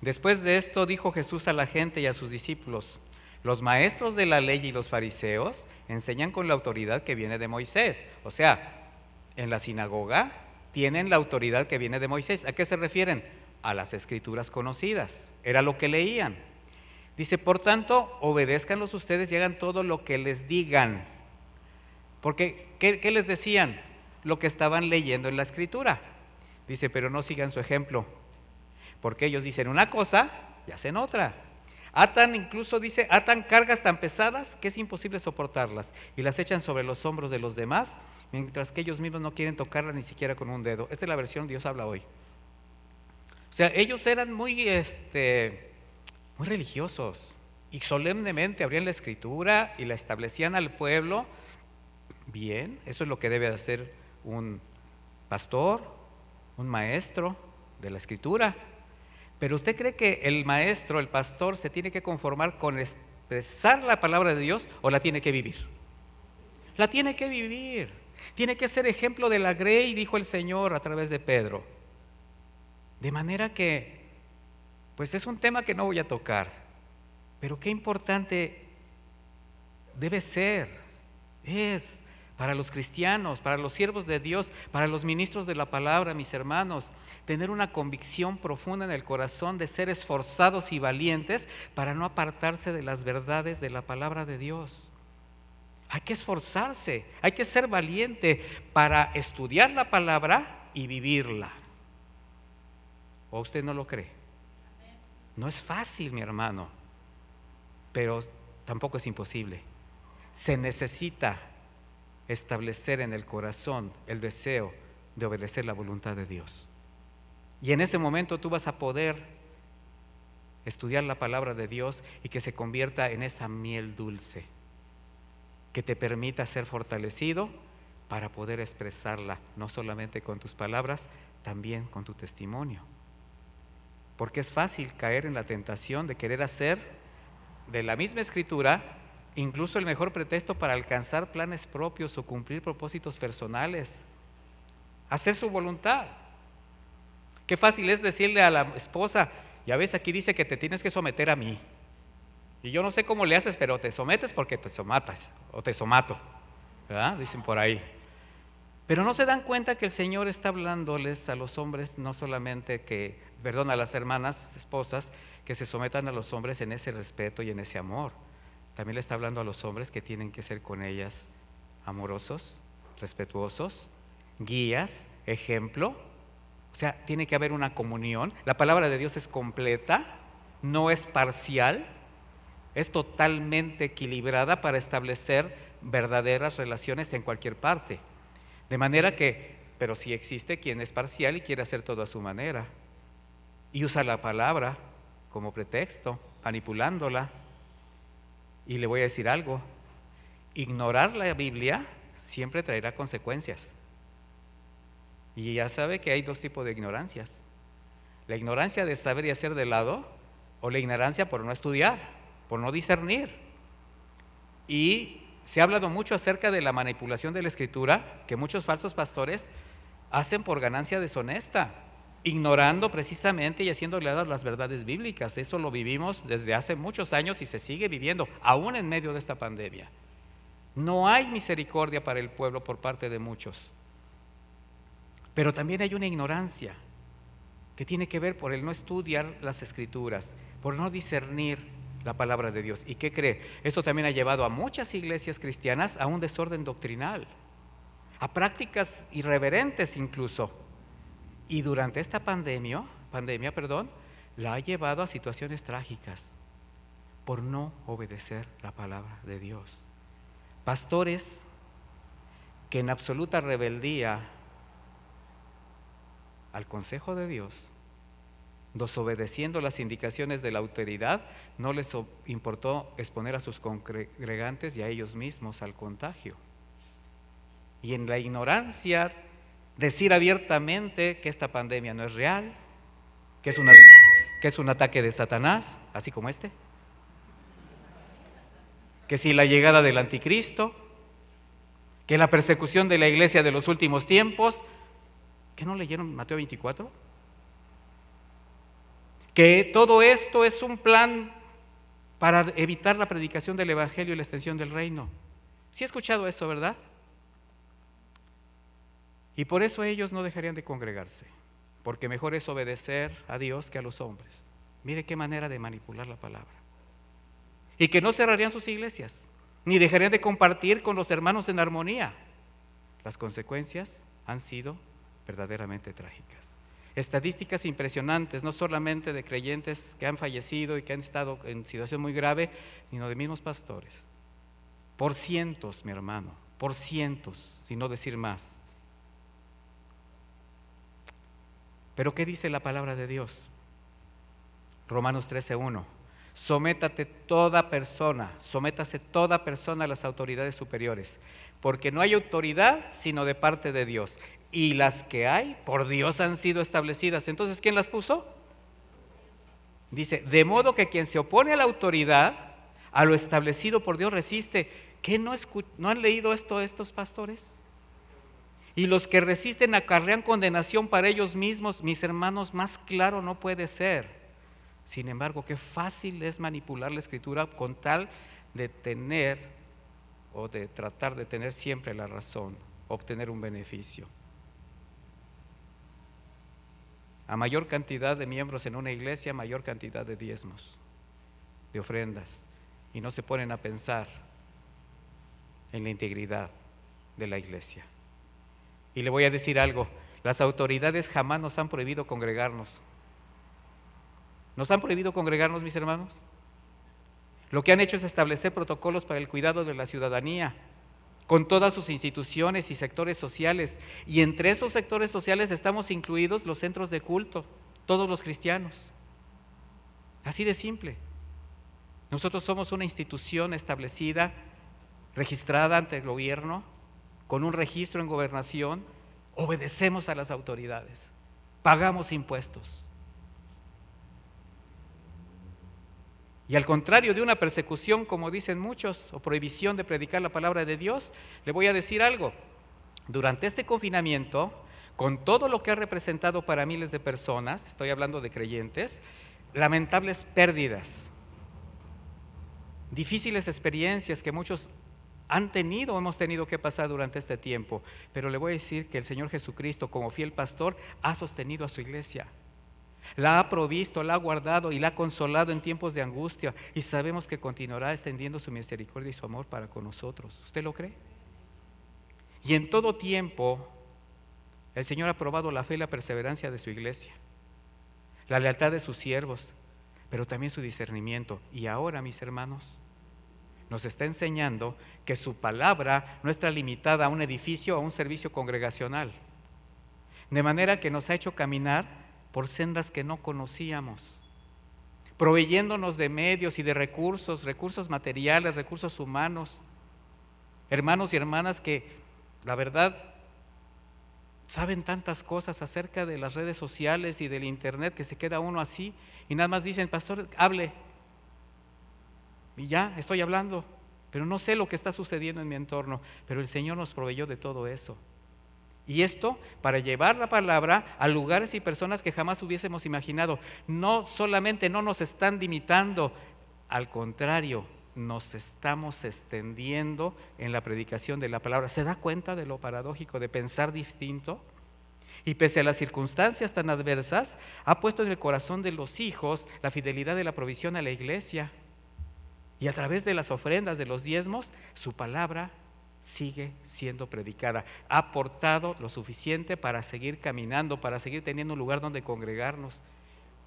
Después de esto dijo Jesús a la gente y a sus discípulos: los maestros de la ley y los fariseos enseñan con la autoridad que viene de Moisés. O sea, en la sinagoga tienen la autoridad que viene de Moisés. ¿A qué se refieren? A las escrituras conocidas. Era lo que leían. Dice, por tanto, obedézcanlos ustedes y hagan todo lo que les digan. Porque, ¿qué les decían? Lo que estaban leyendo en la escritura. Dice, pero no sigan su ejemplo, porque ellos dicen una cosa y hacen otra. Atan, incluso dice, atan cargas tan pesadas que es imposible soportarlas y las echan sobre los hombros de los demás, mientras que ellos mismos no quieren tocarlas ni siquiera con un dedo. Esta es la versión Dios habla hoy. O sea, ellos eran muy religiosos y solemnemente abrían la escritura y la establecían al pueblo. Bien, eso es lo que debe hacer un pastor, un maestro de la escritura. Pero ¿usted cree que el maestro, el pastor, se tiene que conformar con expresar la palabra de Dios o la tiene que vivir? La tiene que vivir. Tiene que ser ejemplo de la grey, dijo el Señor a través de Pedro. De manera que, pues es un tema que no voy a tocar, pero qué importante debe ser, es para los cristianos, para los siervos de Dios, para los ministros de la palabra, mis hermanos, tener una convicción profunda en el corazón de ser esforzados y valientes para no apartarse de las verdades de la palabra de Dios. Hay que esforzarse, hay que ser valiente para estudiar la palabra y vivirla. ¿O usted no lo cree? No es fácil, mi hermano, pero tampoco es imposible. Se necesita establecer en el corazón el deseo de obedecer la voluntad de Dios. Y en ese momento tú vas a poder estudiar la palabra de Dios y que se convierta en esa miel dulce, que te permita ser fortalecido para poder expresarla, no solamente con tus palabras, también con tu testimonio. Porque es fácil caer en la tentación de querer hacer de la misma escritura incluso el mejor pretexto para alcanzar planes propios o cumplir propósitos personales, hacer su voluntad. Qué fácil es decirle a la esposa, ya ves, aquí dice que te tienes que someter a mí, y yo no sé cómo le haces, pero te sometes porque te somatas, o te somato, ¿verdad? Dicen por ahí. Pero no se dan cuenta que el Señor está hablándoles a los hombres, no solamente a las hermanas, esposas, que se sometan a los hombres en ese respeto y en ese amor. También le está hablando a los hombres que tienen que ser con ellas amorosos, respetuosos, guías, ejemplo. O sea, tiene que haber una comunión. La palabra de Dios es completa, no es parcial, es totalmente equilibrada para establecer verdaderas relaciones en cualquier parte. De manera que, pero sí existe quien es parcial y quiere hacer todo a su manera y usa la palabra como pretexto, manipulándola. Y le voy a decir algo, ignorar la Biblia siempre traerá consecuencias. Y ya sabe que hay dos tipos de ignorancias: la ignorancia de saber y hacer de lado, o la ignorancia por no estudiar, por no discernir. Y se ha hablado mucho acerca de la manipulación de la Escritura, que muchos falsos pastores hacen por ganancia deshonesta, ignorando precisamente y haciendo de lado las verdades bíblicas. Eso lo vivimos desde hace muchos años y se sigue viviendo, aún en medio de esta pandemia. No hay misericordia para el pueblo por parte de muchos. Pero también hay una ignorancia que tiene que ver por el no estudiar las Escrituras, por no discernir la palabra de Dios. ¿Y qué cree? Esto también ha llevado a muchas iglesias cristianas a un desorden doctrinal, a prácticas irreverentes incluso. Y durante esta pandemia, la ha llevado a situaciones trágicas por no obedecer la palabra de Dios. Pastores que en absoluta rebeldía al consejo de Dios desobedeciendo las indicaciones de la autoridad, no les importó exponer a sus congregantes y a ellos mismos al contagio. Y en la ignorancia, decir abiertamente que esta pandemia no es real, que es un ataque de Satanás, así como este, que si la llegada del anticristo, que la persecución de la iglesia de los últimos tiempos, ¿qué no leyeron Mateo 24? Que todo esto es un plan para evitar la predicación del evangelio y la extensión del reino. ¿Sí he escuchado eso, verdad? Y por eso ellos no dejarían de congregarse, porque mejor es obedecer a Dios que a los hombres. Mire qué manera de manipular la palabra. Y que no cerrarían sus iglesias, ni dejarían de compartir con los hermanos en armonía. Las consecuencias han sido verdaderamente trágicas. Estadísticas impresionantes, no solamente de creyentes que han fallecido y que han estado en situación muy grave, sino de mismos pastores. Por cientos, mi hermano, por cientos, si no decir más. Pero ¿qué dice la palabra de Dios? Romanos 13:1. Sométase toda persona a las autoridades superiores, porque no hay autoridad sino de parte de Dios, y las que hay por Dios han sido establecidas. Entonces, ¿quién las puso? Dice, de modo que quien se opone a la autoridad, a lo establecido por Dios resiste. ¿Qué no han leído esto estos pastores? Y los que resisten acarrean condenación para ellos mismos. Mis hermanos, más claro no puede ser. Sin embargo, qué fácil es manipular la Escritura con tal de tener o de tratar de tener siempre la razón, obtener un beneficio. A mayor cantidad de miembros en una iglesia, mayor cantidad de diezmos, de ofrendas, y no se ponen a pensar en la integridad de la iglesia. Y le voy a decir algo, las autoridades jamás nos han prohibido congregarnos. ¿Nos han prohibido congregarnos, mis hermanos? Lo que han hecho es establecer protocolos para el cuidado de la ciudadanía, con todas sus instituciones y sectores sociales. Y entre esos sectores sociales estamos incluidos los centros de culto, todos los cristianos. Así de simple. Nosotros somos una institución establecida, registrada ante el gobierno, con un registro en gobernación, obedecemos a las autoridades, pagamos impuestos. Y al contrario de una persecución, como dicen muchos, o prohibición de predicar la palabra de Dios, le voy a decir algo. Durante este confinamiento, con todo lo que ha representado para miles de personas, estoy hablando de creyentes, lamentables pérdidas, difíciles experiencias que muchos han tenido o hemos tenido que pasar durante este tiempo, pero le voy a decir que el Señor Jesucristo, como fiel pastor, ha sostenido a su iglesia. La ha provisto, la ha guardado y la ha consolado en tiempos de angustia, y sabemos que continuará extendiendo su misericordia y su amor para con nosotros. ¿Usted lo cree? Y en todo tiempo el Señor ha probado la fe y la perseverancia de su iglesia, la lealtad de sus siervos, pero también su discernimiento. Y ahora, mis hermanos, nos está enseñando que su palabra no está limitada a un edificio o a un servicio congregacional, de manera que nos ha hecho caminar por sendas que no conocíamos, proveyéndonos de medios y de recursos materiales, recursos humanos, hermanos y hermanas que, la verdad, saben tantas cosas acerca de las redes sociales y del internet que se queda uno así y nada más dicen, pastor, hable, y ya, estoy hablando, pero no sé lo que está sucediendo en mi entorno, pero el Señor nos proveyó de todo eso. Y esto para llevar la palabra a lugares y personas que jamás hubiésemos imaginado. No solamente no nos están limitando, al contrario, nos estamos extendiendo en la predicación de la palabra. ¿Se da cuenta de lo paradójico de pensar distinto? Y pese a las circunstancias tan adversas, ha puesto en el corazón de los hijos la fidelidad de la provisión a la iglesia. Y a través de las ofrendas, de los diezmos, su palabra sigue siendo predicada. Ha aportado lo suficiente para seguir caminando, para seguir teniendo un lugar donde congregarnos.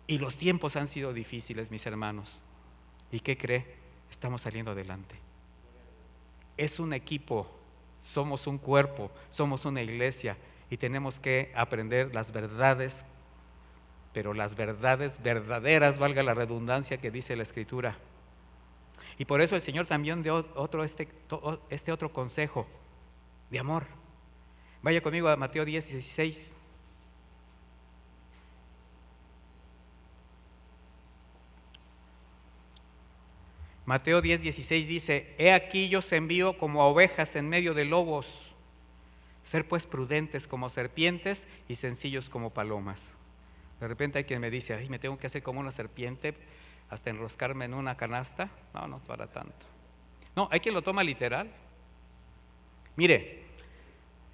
Y los tiempos han sido difíciles, mis hermanos. ¿Y qué cree? Estamos saliendo adelante. Es un equipo, somos un cuerpo, somos una iglesia y tenemos que aprender las verdades pero las verdades verdaderas, valga la redundancia que dice la Escritura. Y por eso el Señor también dio este otro consejo de amor. Vaya conmigo a Mateo 10:16. Mateo 10:16 dice: He aquí yo os envío como a ovejas en medio de lobos. Ser pues prudentes como serpientes y sencillos como palomas. De repente hay quien me dice: ay, me tengo que hacer como una serpiente hasta enroscarme en una canasta. No, no es para tanto. No, hay quien lo toma literal. Mire,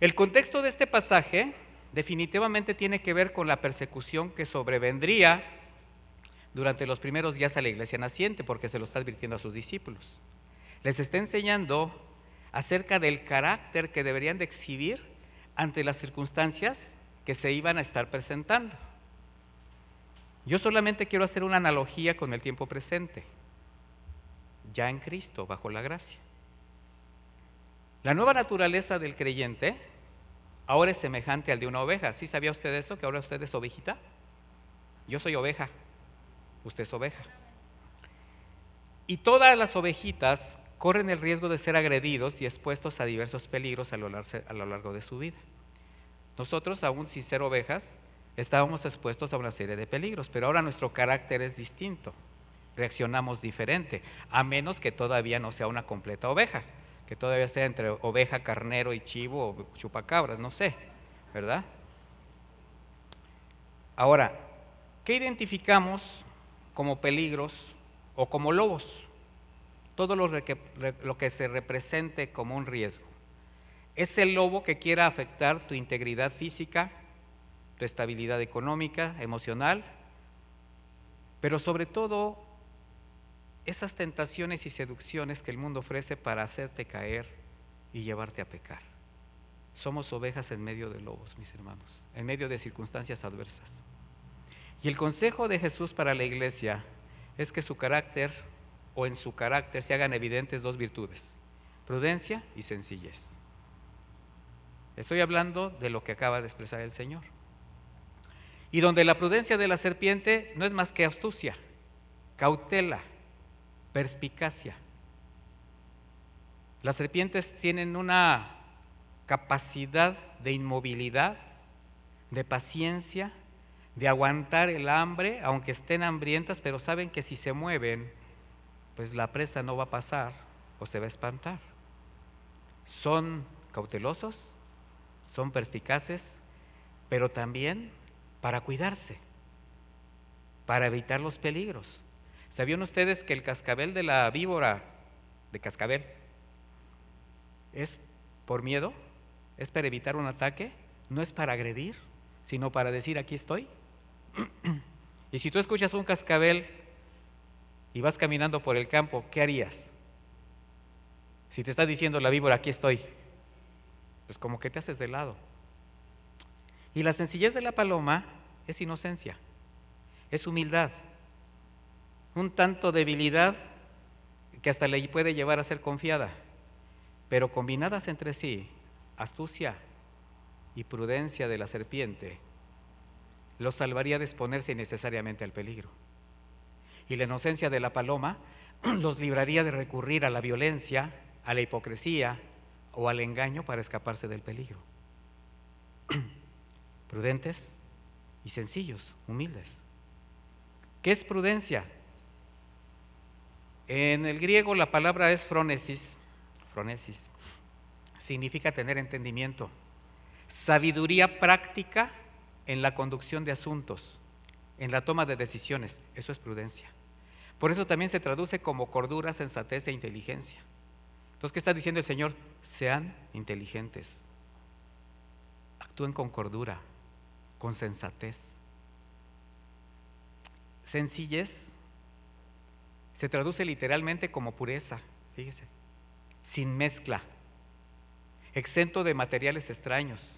el contexto de este pasaje definitivamente tiene que ver con la persecución que sobrevendría durante los primeros días a la iglesia naciente, porque se lo está advirtiendo a sus discípulos. Les está enseñando acerca del carácter que deberían de exhibir ante las circunstancias que se iban a estar presentando. Yo solamente quiero hacer una analogía con el tiempo presente, ya en Cristo, bajo la gracia. La nueva naturaleza del creyente ahora es semejante al de una oveja. ¿Sí sabía usted eso, que ahora usted es ovejita? Yo soy oveja, usted es oveja. Y todas las ovejitas corren el riesgo de ser agredidos y expuestos a diversos peligros a lo largo de su vida. Nosotros, aún sin ser ovejas, estábamos expuestos a una serie de peligros, pero ahora nuestro carácter es distinto, reaccionamos diferente, a menos que todavía no sea una completa oveja, que todavía sea entre oveja, carnero y chivo o chupacabras, no sé, ¿verdad? Ahora, ¿qué identificamos como peligros o como lobos? Todo lo que se represente como un riesgo. Es el lobo que quiera afectar tu integridad física, tu estabilidad económica, emocional, pero sobre todo esas tentaciones y seducciones que el mundo ofrece para hacerte caer y llevarte a pecar. Somos ovejas en medio de lobos, mis hermanos, en medio de circunstancias adversas. Y el consejo de Jesús para la iglesia es que su carácter o en su carácter se hagan evidentes dos virtudes: prudencia y sencillez. Estoy hablando de lo que acaba de expresar el Señor. Y donde la prudencia de la serpiente no es más que astucia, cautela, perspicacia. Las serpientes tienen una capacidad de inmovilidad, de paciencia, de aguantar el hambre, aunque estén hambrientas, pero saben que si se mueven, pues la presa no va a pasar o se va a espantar. Son cautelosos, son perspicaces, pero también para cuidarse, para evitar los peligros. ¿Sabían ustedes que el cascabel de la víbora de cascabel es por miedo? ¿Es para evitar un ataque? No es para agredir, sino para decir: aquí estoy. Y si tú escuchas un cascabel y vas caminando por el campo, ¿qué harías? Si te está diciendo la víbora: aquí estoy, pues como que te haces de lado. Y la sencillez de la paloma es inocencia, es humildad, un tanto debilidad que hasta le puede llevar a ser confiada, pero combinadas entre sí, astucia y prudencia de la serpiente los salvaría de exponerse innecesariamente al peligro. Y la inocencia de la paloma los libraría de recurrir a la violencia, a la hipocresía o al engaño para escaparse del peligro. Prudentes y sencillos, humildes. ¿Qué es prudencia? En el griego la palabra es phronesis, significa tener entendimiento, sabiduría práctica en la conducción de asuntos, en la toma de decisiones. Eso es prudencia. Por eso también se traduce como cordura, sensatez e inteligencia. Entonces, ¿qué está diciendo el Señor? Sean inteligentes, actúen con cordura, con sensatez. Sencillez se traduce literalmente como pureza, fíjese, sin mezcla, exento de materiales extraños.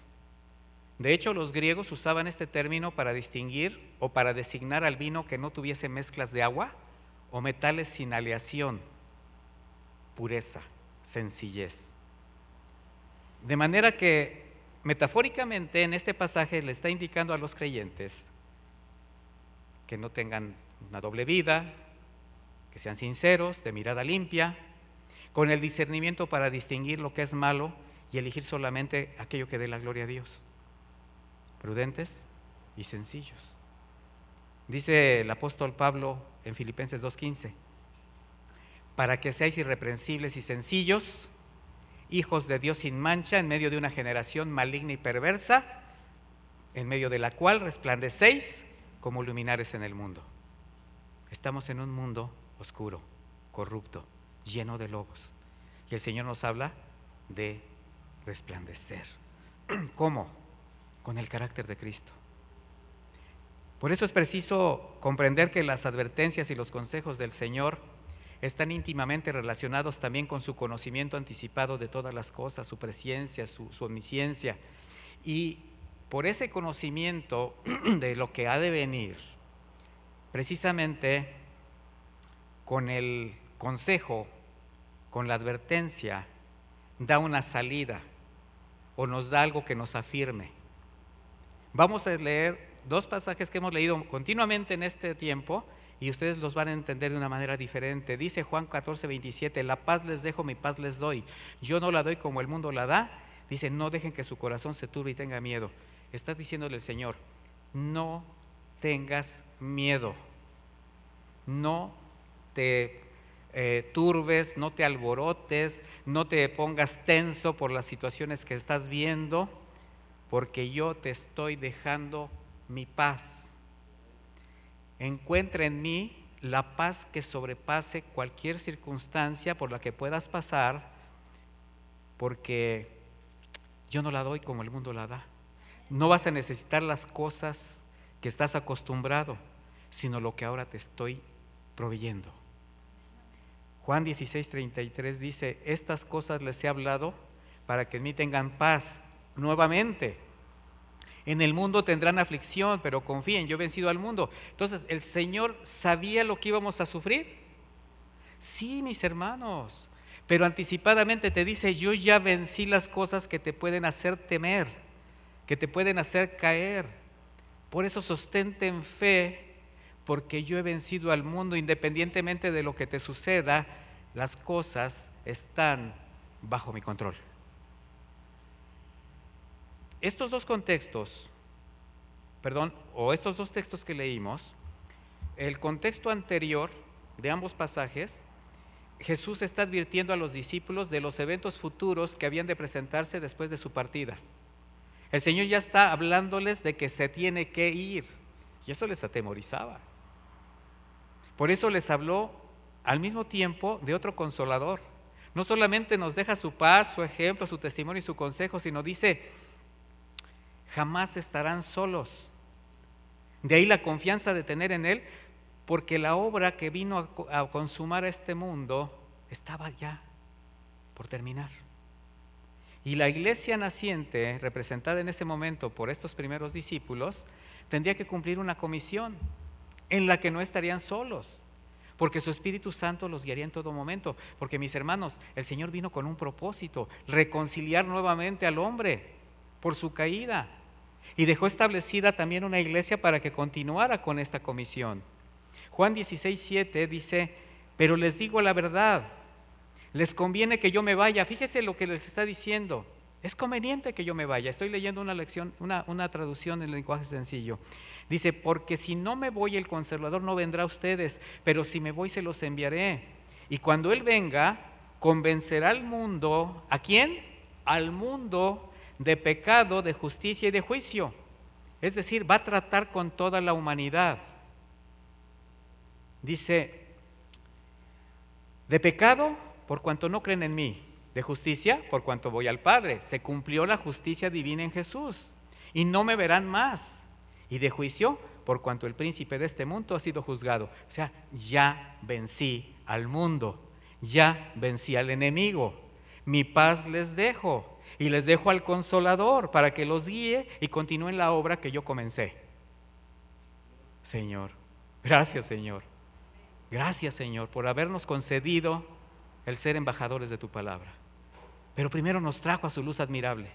De hecho, los griegos usaban este término para distinguir o para designar al vino que no tuviese mezclas de agua o metales sin aleación. Pureza, sencillez. De manera que, metafóricamente, en este pasaje le está indicando a los creyentes que no tengan una doble vida, que sean sinceros, de mirada limpia, con el discernimiento para distinguir lo que es malo y elegir solamente aquello que dé la gloria a Dios. Prudentes y sencillos. Dice el apóstol Pablo en Filipenses 2:15, para que seáis irreprensibles y sencillos, hijos de Dios sin mancha, en medio de una generación maligna y perversa, en medio de la cual resplandecéis como luminares en el mundo. Estamos en un mundo oscuro, corrupto, lleno de lobos. Y el Señor nos habla de resplandecer. ¿Cómo? Con el carácter de Cristo. Por eso es preciso comprender que las advertencias y los consejos del Señor están íntimamente relacionados también con su conocimiento anticipado de todas las cosas, su presciencia, su omnisciencia. Y por ese conocimiento de lo que ha de venir, precisamente con el consejo, con la advertencia, da una salida o nos da algo que nos afirme. Vamos a leer dos pasajes que hemos leído continuamente en este tiempo y ustedes los van a entender de una manera diferente. Dice Juan 14:27, la paz les dejo, mi paz les doy. Yo no la doy como el mundo la da. Dice, no dejen que su corazón se turbe y tenga miedo. Está diciéndole el Señor, no tengas miedo. No te turbes, no te alborotes, no te pongas tenso por las situaciones que estás viendo, porque yo te estoy dejando mi paz. Encuentra en mí la paz que sobrepase cualquier circunstancia por la que puedas pasar, porque yo no la doy como el mundo la da. No vas a necesitar las cosas que estás acostumbrado, sino lo que ahora te estoy proveyendo. Juan 16:33 dice, estas cosas les he hablado para que en mí tengan paz. Nuevamente, en el mundo tendrán aflicción, pero confíen, yo he vencido al mundo. Entonces, ¿el Señor sabía lo que íbamos a sufrir? Sí, mis hermanos, pero anticipadamente te dice, yo ya vencí las cosas que te pueden hacer temer, que te pueden hacer caer. Por eso sostente en fe, porque yo he vencido al mundo. Independientemente de lo que te suceda, las cosas están bajo mi control. Estos dos contextos, estos dos textos que leímos, el contexto anterior de ambos pasajes, Jesús está advirtiendo a los discípulos de los eventos futuros que habían de presentarse después de su partida. El Señor ya está hablándoles de que se tiene que ir, y eso les atemorizaba. Por eso les habló al mismo tiempo de otro consolador. No solamente nos deja su paz, su ejemplo, su testimonio y su consejo, sino dice, jamás estarán solos. De ahí la confianza de tener en Él, porque la obra que vino a consumar a este mundo estaba ya por terminar. Y la iglesia naciente, representada en ese momento por estos primeros discípulos, tendría que cumplir una comisión en la que no estarían solos, porque su Espíritu Santo los guiaría en todo momento. Porque, mis hermanos, el Señor vino con un propósito, reconciliar nuevamente al hombre por su caída. Y dejó establecida también una iglesia para que continuara con esta comisión. Juan 16:7 dice, pero les digo la verdad, les conviene que yo me vaya. Fíjese lo que les está diciendo, es conveniente que yo me vaya. Estoy leyendo una traducción en lenguaje sencillo. Dice, porque si no me voy, el Consolador no vendrá a ustedes, pero si me voy se los enviaré. Y cuando Él venga, convencerá al mundo, ¿a quién? Al mundo de pecado, de justicia y de juicio. Es decir, va a tratar con toda la humanidad. Dice, de pecado, por cuanto no creen en mí; de justicia, por cuanto voy al Padre. Se cumplió la justicia divina en Jesús, y no me verán más. Y de juicio, por cuanto el príncipe de este mundo ha sido juzgado. O sea, ya vencí al mundo, ya vencí al enemigo. Mi paz les dejo, y les dejo al Consolador para que los guíe y continúen la obra que yo comencé. Señor, gracias, Señor. Gracias, Señor, por habernos concedido el ser embajadores de tu palabra. Pero primero nos trajo a su luz admirable.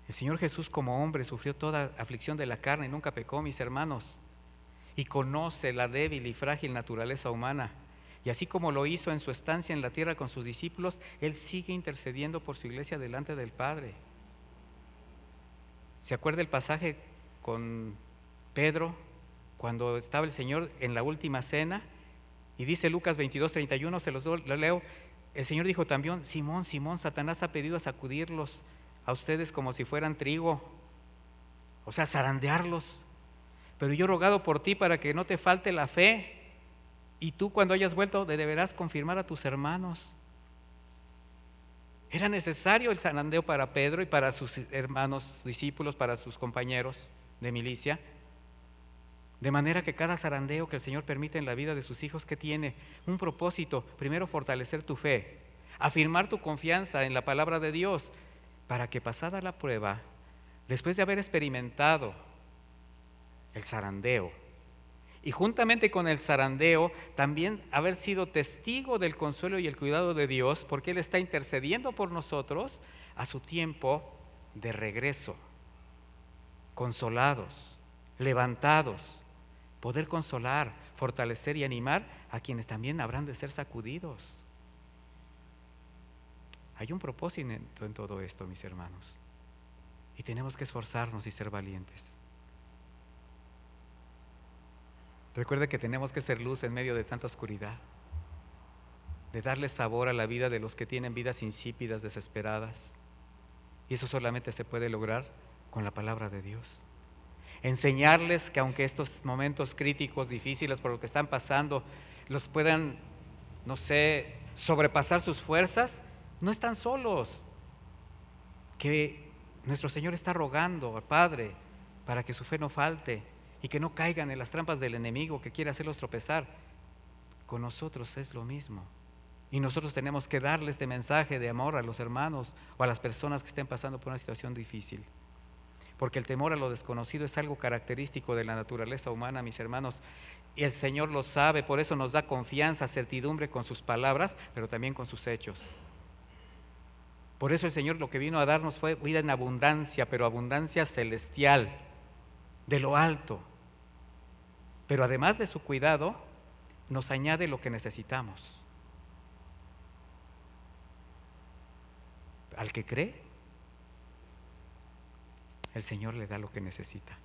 El Señor Jesús como hombre sufrió toda aflicción de la carne y nunca pecó, mis hermanos, y conoce la débil y frágil naturaleza humana. Y así como lo hizo en su estancia en la tierra con sus discípulos, Él sigue intercediendo por su iglesia delante del Padre. ¿Se acuerda el pasaje con Pedro cuando estaba el Señor en la última cena? Y dice Lucas 22:31, lo leo. El Señor dijo también: Simón, Simón, Satanás ha pedido sacudirlos a ustedes como si fueran trigo, o sea, zarandearlos. Pero yo he rogado por ti para que no te falte la fe, y tú cuando hayas vuelto deberás confirmar a tus hermanos. Era necesario el zarandeo para Pedro y para sus hermanos discípulos, para sus compañeros de milicia. De manera que cada zarandeo que el Señor permite en la vida de sus hijos, que tiene un propósito: primero, fortalecer tu fe, afirmar tu confianza en la palabra de Dios, para que pasada la prueba, después de haber experimentado el zarandeo, y juntamente con el zarandeo, también haber sido testigo del consuelo y el cuidado de Dios, porque Él está intercediendo por nosotros a su tiempo de regreso, consolados, levantados, poder consolar, fortalecer y animar a quienes también habrán de ser sacudidos. Hay un propósito en todo esto, mis hermanos, y tenemos que esforzarnos y ser valientes. Recuerde que tenemos que ser luz en medio de tanta oscuridad, de darle sabor a la vida de los que tienen vidas insípidas, desesperadas, y eso solamente se puede lograr con la palabra de Dios. Enseñarles que aunque estos momentos críticos, difíciles por lo que están pasando, los puedan, no sé, sobrepasar sus fuerzas, no están solos, que nuestro Señor está rogando al Padre para que su fe no falte y que no caigan en las trampas del enemigo que quiere hacerlos tropezar. Con nosotros es lo mismo, y nosotros tenemos que darle este mensaje de amor a los hermanos o a las personas que estén pasando por una situación difícil. Porque el temor a lo desconocido es algo característico de la naturaleza humana, mis hermanos, y el Señor lo sabe. Por eso nos da confianza, certidumbre con sus palabras, pero también con sus hechos. Por eso el Señor lo que vino a darnos fue vida en abundancia, pero abundancia celestial, de lo alto. Pero además de su cuidado, nos añade lo que necesitamos. Al que cree, el Señor le da lo que necesita.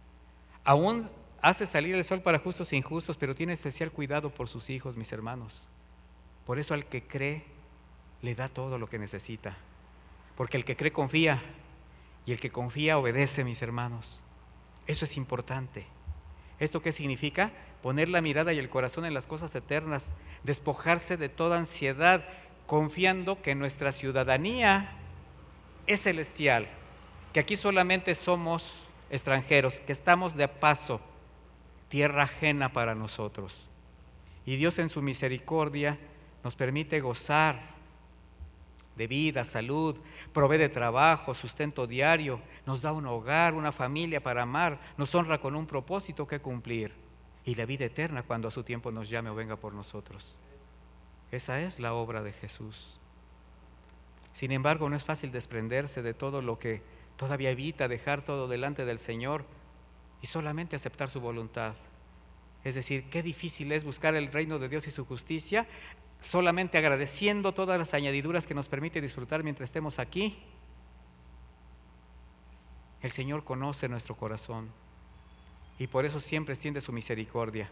Aún hace salir el sol para justos e injustos, pero tiene especial cuidado por sus hijos, mis hermanos. Por eso al que cree, le da todo lo que necesita. Porque el que cree confía, y el que confía obedece, mis hermanos. Eso es importante. ¿Esto qué significa? Poner la mirada y el corazón en las cosas eternas, despojarse de toda ansiedad, confiando que nuestra ciudadanía es celestial, que aquí solamente somos extranjeros, que estamos de paso, tierra ajena para nosotros. Y Dios en su misericordia nos permite gozar de vida, salud, provee de trabajo, sustento diario, nos da un hogar, una familia para amar, nos honra con un propósito que cumplir, y la vida eterna cuando a su tiempo nos llame o venga por nosotros. Esa es la obra de Jesús. Sin embargo, no es fácil desprenderse de todo lo que todavía evita, dejar todo delante del Señor y solamente aceptar su voluntad. Es decir, qué difícil es buscar el reino de Dios y su justicia, solamente agradeciendo todas las añadiduras que nos permite disfrutar mientras estemos aquí. El Señor conoce nuestro corazón y por eso siempre extiende su misericordia.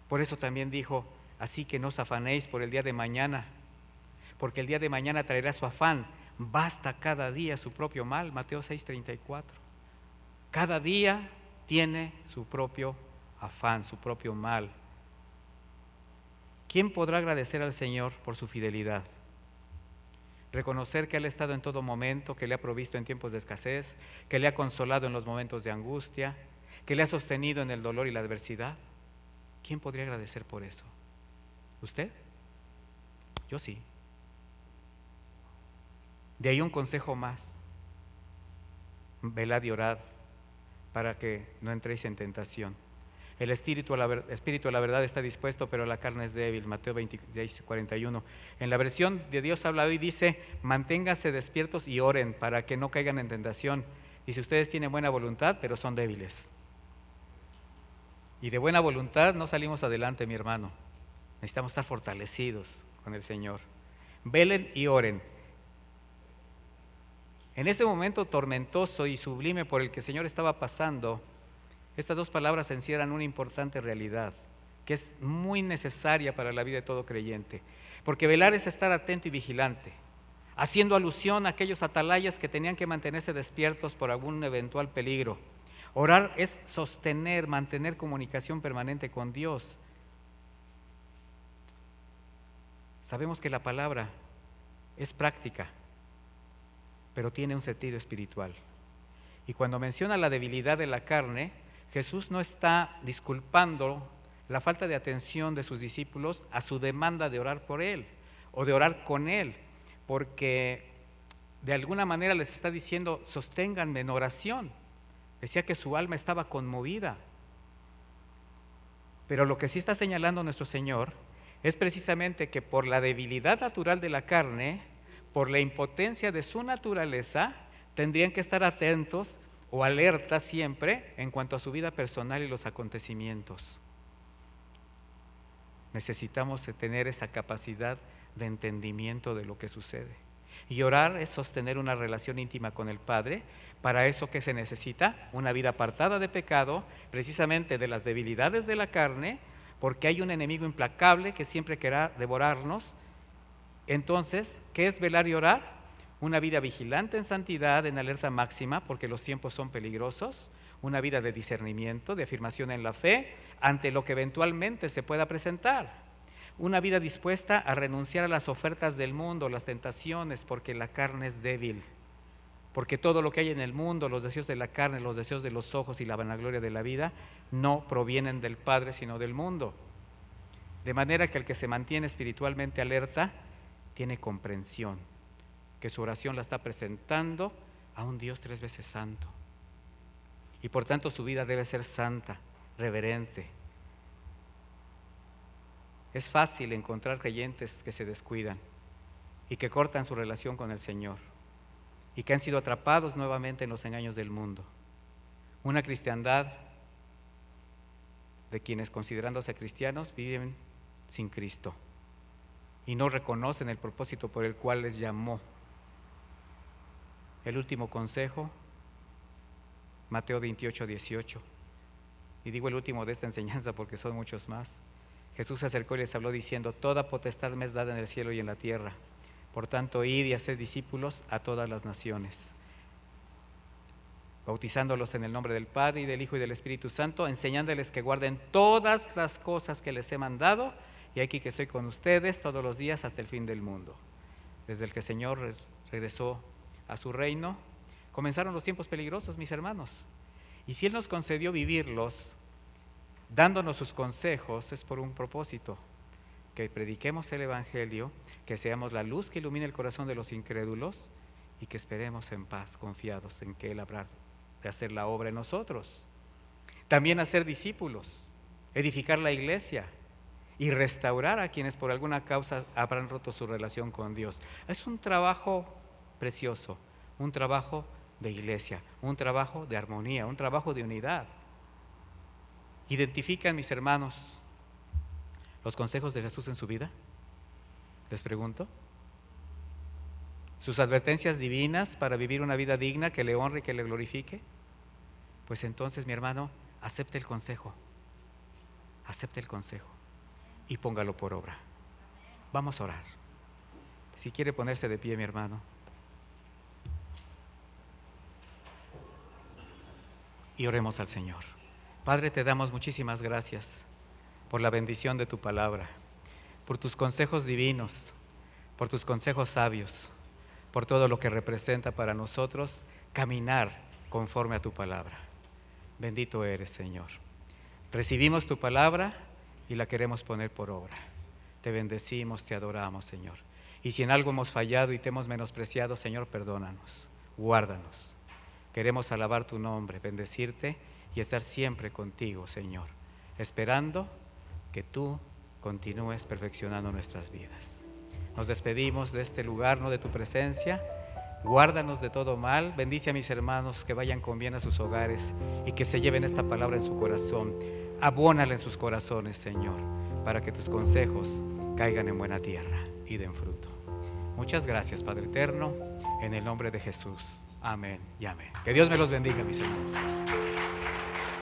Por eso también dijo: así que no os afanéis por el día de mañana, porque el día de mañana traerá su afán. Basta cada día su propio mal. Mateo 6:34. Cada día tiene su propio afán, su propio mal. ¿Quién podrá agradecer al Señor por su fidelidad? Reconocer que Él ha estado en todo momento, que le ha provisto en tiempos de escasez, que le ha consolado en los momentos de angustia, que le ha sostenido en el dolor y la adversidad. ¿Quién podría agradecer por eso? ¿Usted? Yo sí. De ahí un consejo más: velad y orad para que no entréis en tentación. El espíritu a la verdad está dispuesto, pero la carne es débil. Mateo 26, 41. En la versión de Dios habla hoy dice, manténganse despiertos y oren para que no caigan en tentación. Dice, ustedes tienen buena voluntad, pero son débiles. Y de buena voluntad no salimos adelante, mi hermano. Necesitamos estar fortalecidos con el Señor. Velen y oren. En ese momento tormentoso y sublime por el que el Señor estaba pasando, estas dos palabras encierran una importante realidad, que es muy necesaria para la vida de todo creyente. Porque velar es estar atento y vigilante, haciendo alusión a aquellos atalayas que tenían que mantenerse despiertos por algún eventual peligro. Orar es sostener, mantener comunicación permanente con Dios. Sabemos que la palabra es práctica, pero tiene un sentido espiritual. Y cuando menciona la debilidad de la carne, Jesús no está disculpando la falta de atención de sus discípulos a su demanda de orar por Él o de orar con Él, porque de alguna manera les está diciendo, sosténganme en oración. Decía que su alma estaba conmovida. Pero lo que sí está señalando nuestro Señor es precisamente que por la debilidad natural de la carne, por la impotencia de su naturaleza, tendrían que estar atentos o alertas siempre en cuanto a su vida personal y los acontecimientos. Necesitamos tener esa capacidad de entendimiento de lo que sucede. Y orar es sostener una relación íntima con el Padre. Para eso, ¿qué se necesita? Una vida apartada de pecado, precisamente de las debilidades de la carne, porque hay un enemigo implacable que siempre querrá devorarnos. Entonces, ¿qué es velar y orar? Una vida vigilante en santidad, en alerta máxima, porque los tiempos son peligrosos, una vida de discernimiento, de afirmación en la fe, ante lo que eventualmente se pueda presentar. Una vida dispuesta a renunciar a las ofertas del mundo, las tentaciones, porque la carne es débil. Porque todo lo que hay en el mundo, los deseos de la carne, los deseos de los ojos y la vanagloria de la vida, no provienen del Padre, sino del mundo. De manera que el que se mantiene espiritualmente alerta, tiene comprensión, que su oración la está presentando a un Dios 3 veces santo. Y por tanto su vida debe ser santa, reverente. Es fácil encontrar creyentes que se descuidan y que cortan su relación con el Señor y que han sido atrapados nuevamente en los engaños del mundo. Una cristiandad de quienes, considerándose cristianos, viven sin Cristo y no reconocen el propósito por el cual les llamó. El último consejo, Mateo 28, 18. Y digo el último de esta enseñanza porque son muchos más. Jesús se acercó y les habló diciendo, toda potestad me es dada en el cielo y en la tierra. Por tanto, id y haced discípulos a todas las naciones, bautizándolos en el nombre del Padre y del Hijo y del Espíritu Santo, enseñándoles que guarden todas las cosas que les he mandado, y aquí que estoy con ustedes todos los días hasta el fin del mundo. Desde el que el Señor regresó a su reino, comenzaron los tiempos peligrosos, mis hermanos. Y si Él nos concedió vivirlos, dándonos sus consejos, es por un propósito, que prediquemos el Evangelio, que seamos la luz que ilumine el corazón de los incrédulos y que esperemos en paz, confiados en que Él habrá de hacer la obra en nosotros. También hacer discípulos, edificar la iglesia y restaurar a quienes por alguna causa habrán roto su relación con Dios. Es un trabajo precioso, un trabajo de iglesia, un trabajo de armonía, un trabajo de unidad. ¿Identifican, mis hermanos, los consejos de Jesús en su vida? Les pregunto. ¿Sus advertencias divinas para vivir una vida digna que le honre y que le glorifique? Pues entonces, mi hermano, acepte el consejo y póngalo por obra. Vamos a orar. Si quiere ponerse de pie, mi hermano. Y oremos al Señor. Padre, te damos muchísimas gracias por la bendición de tu palabra, por tus consejos divinos, por tus consejos sabios, por todo lo que representa para nosotros caminar conforme a tu palabra. Bendito eres, Señor. Recibimos tu palabra y la queremos poner por obra. Te bendecimos, te adoramos, Señor. Y si en algo hemos fallado y te hemos menospreciado, Señor, perdónanos, guárdanos. Queremos alabar tu nombre, bendecirte y estar siempre contigo, Señor. esperando que tú continúes perfeccionando nuestras vidas. Nos despedimos de este lugar, no de tu presencia. Guárdanos de todo mal. Bendice a mis hermanos que vayan con bien a sus hogares y que se lleven esta palabra en su corazón. Abónala en sus corazones, Señor, para que tus consejos caigan en buena tierra y den fruto. Muchas gracias, Padre eterno, en el nombre de Jesús. Amén y amén. Que Dios me los bendiga, mis hermanos.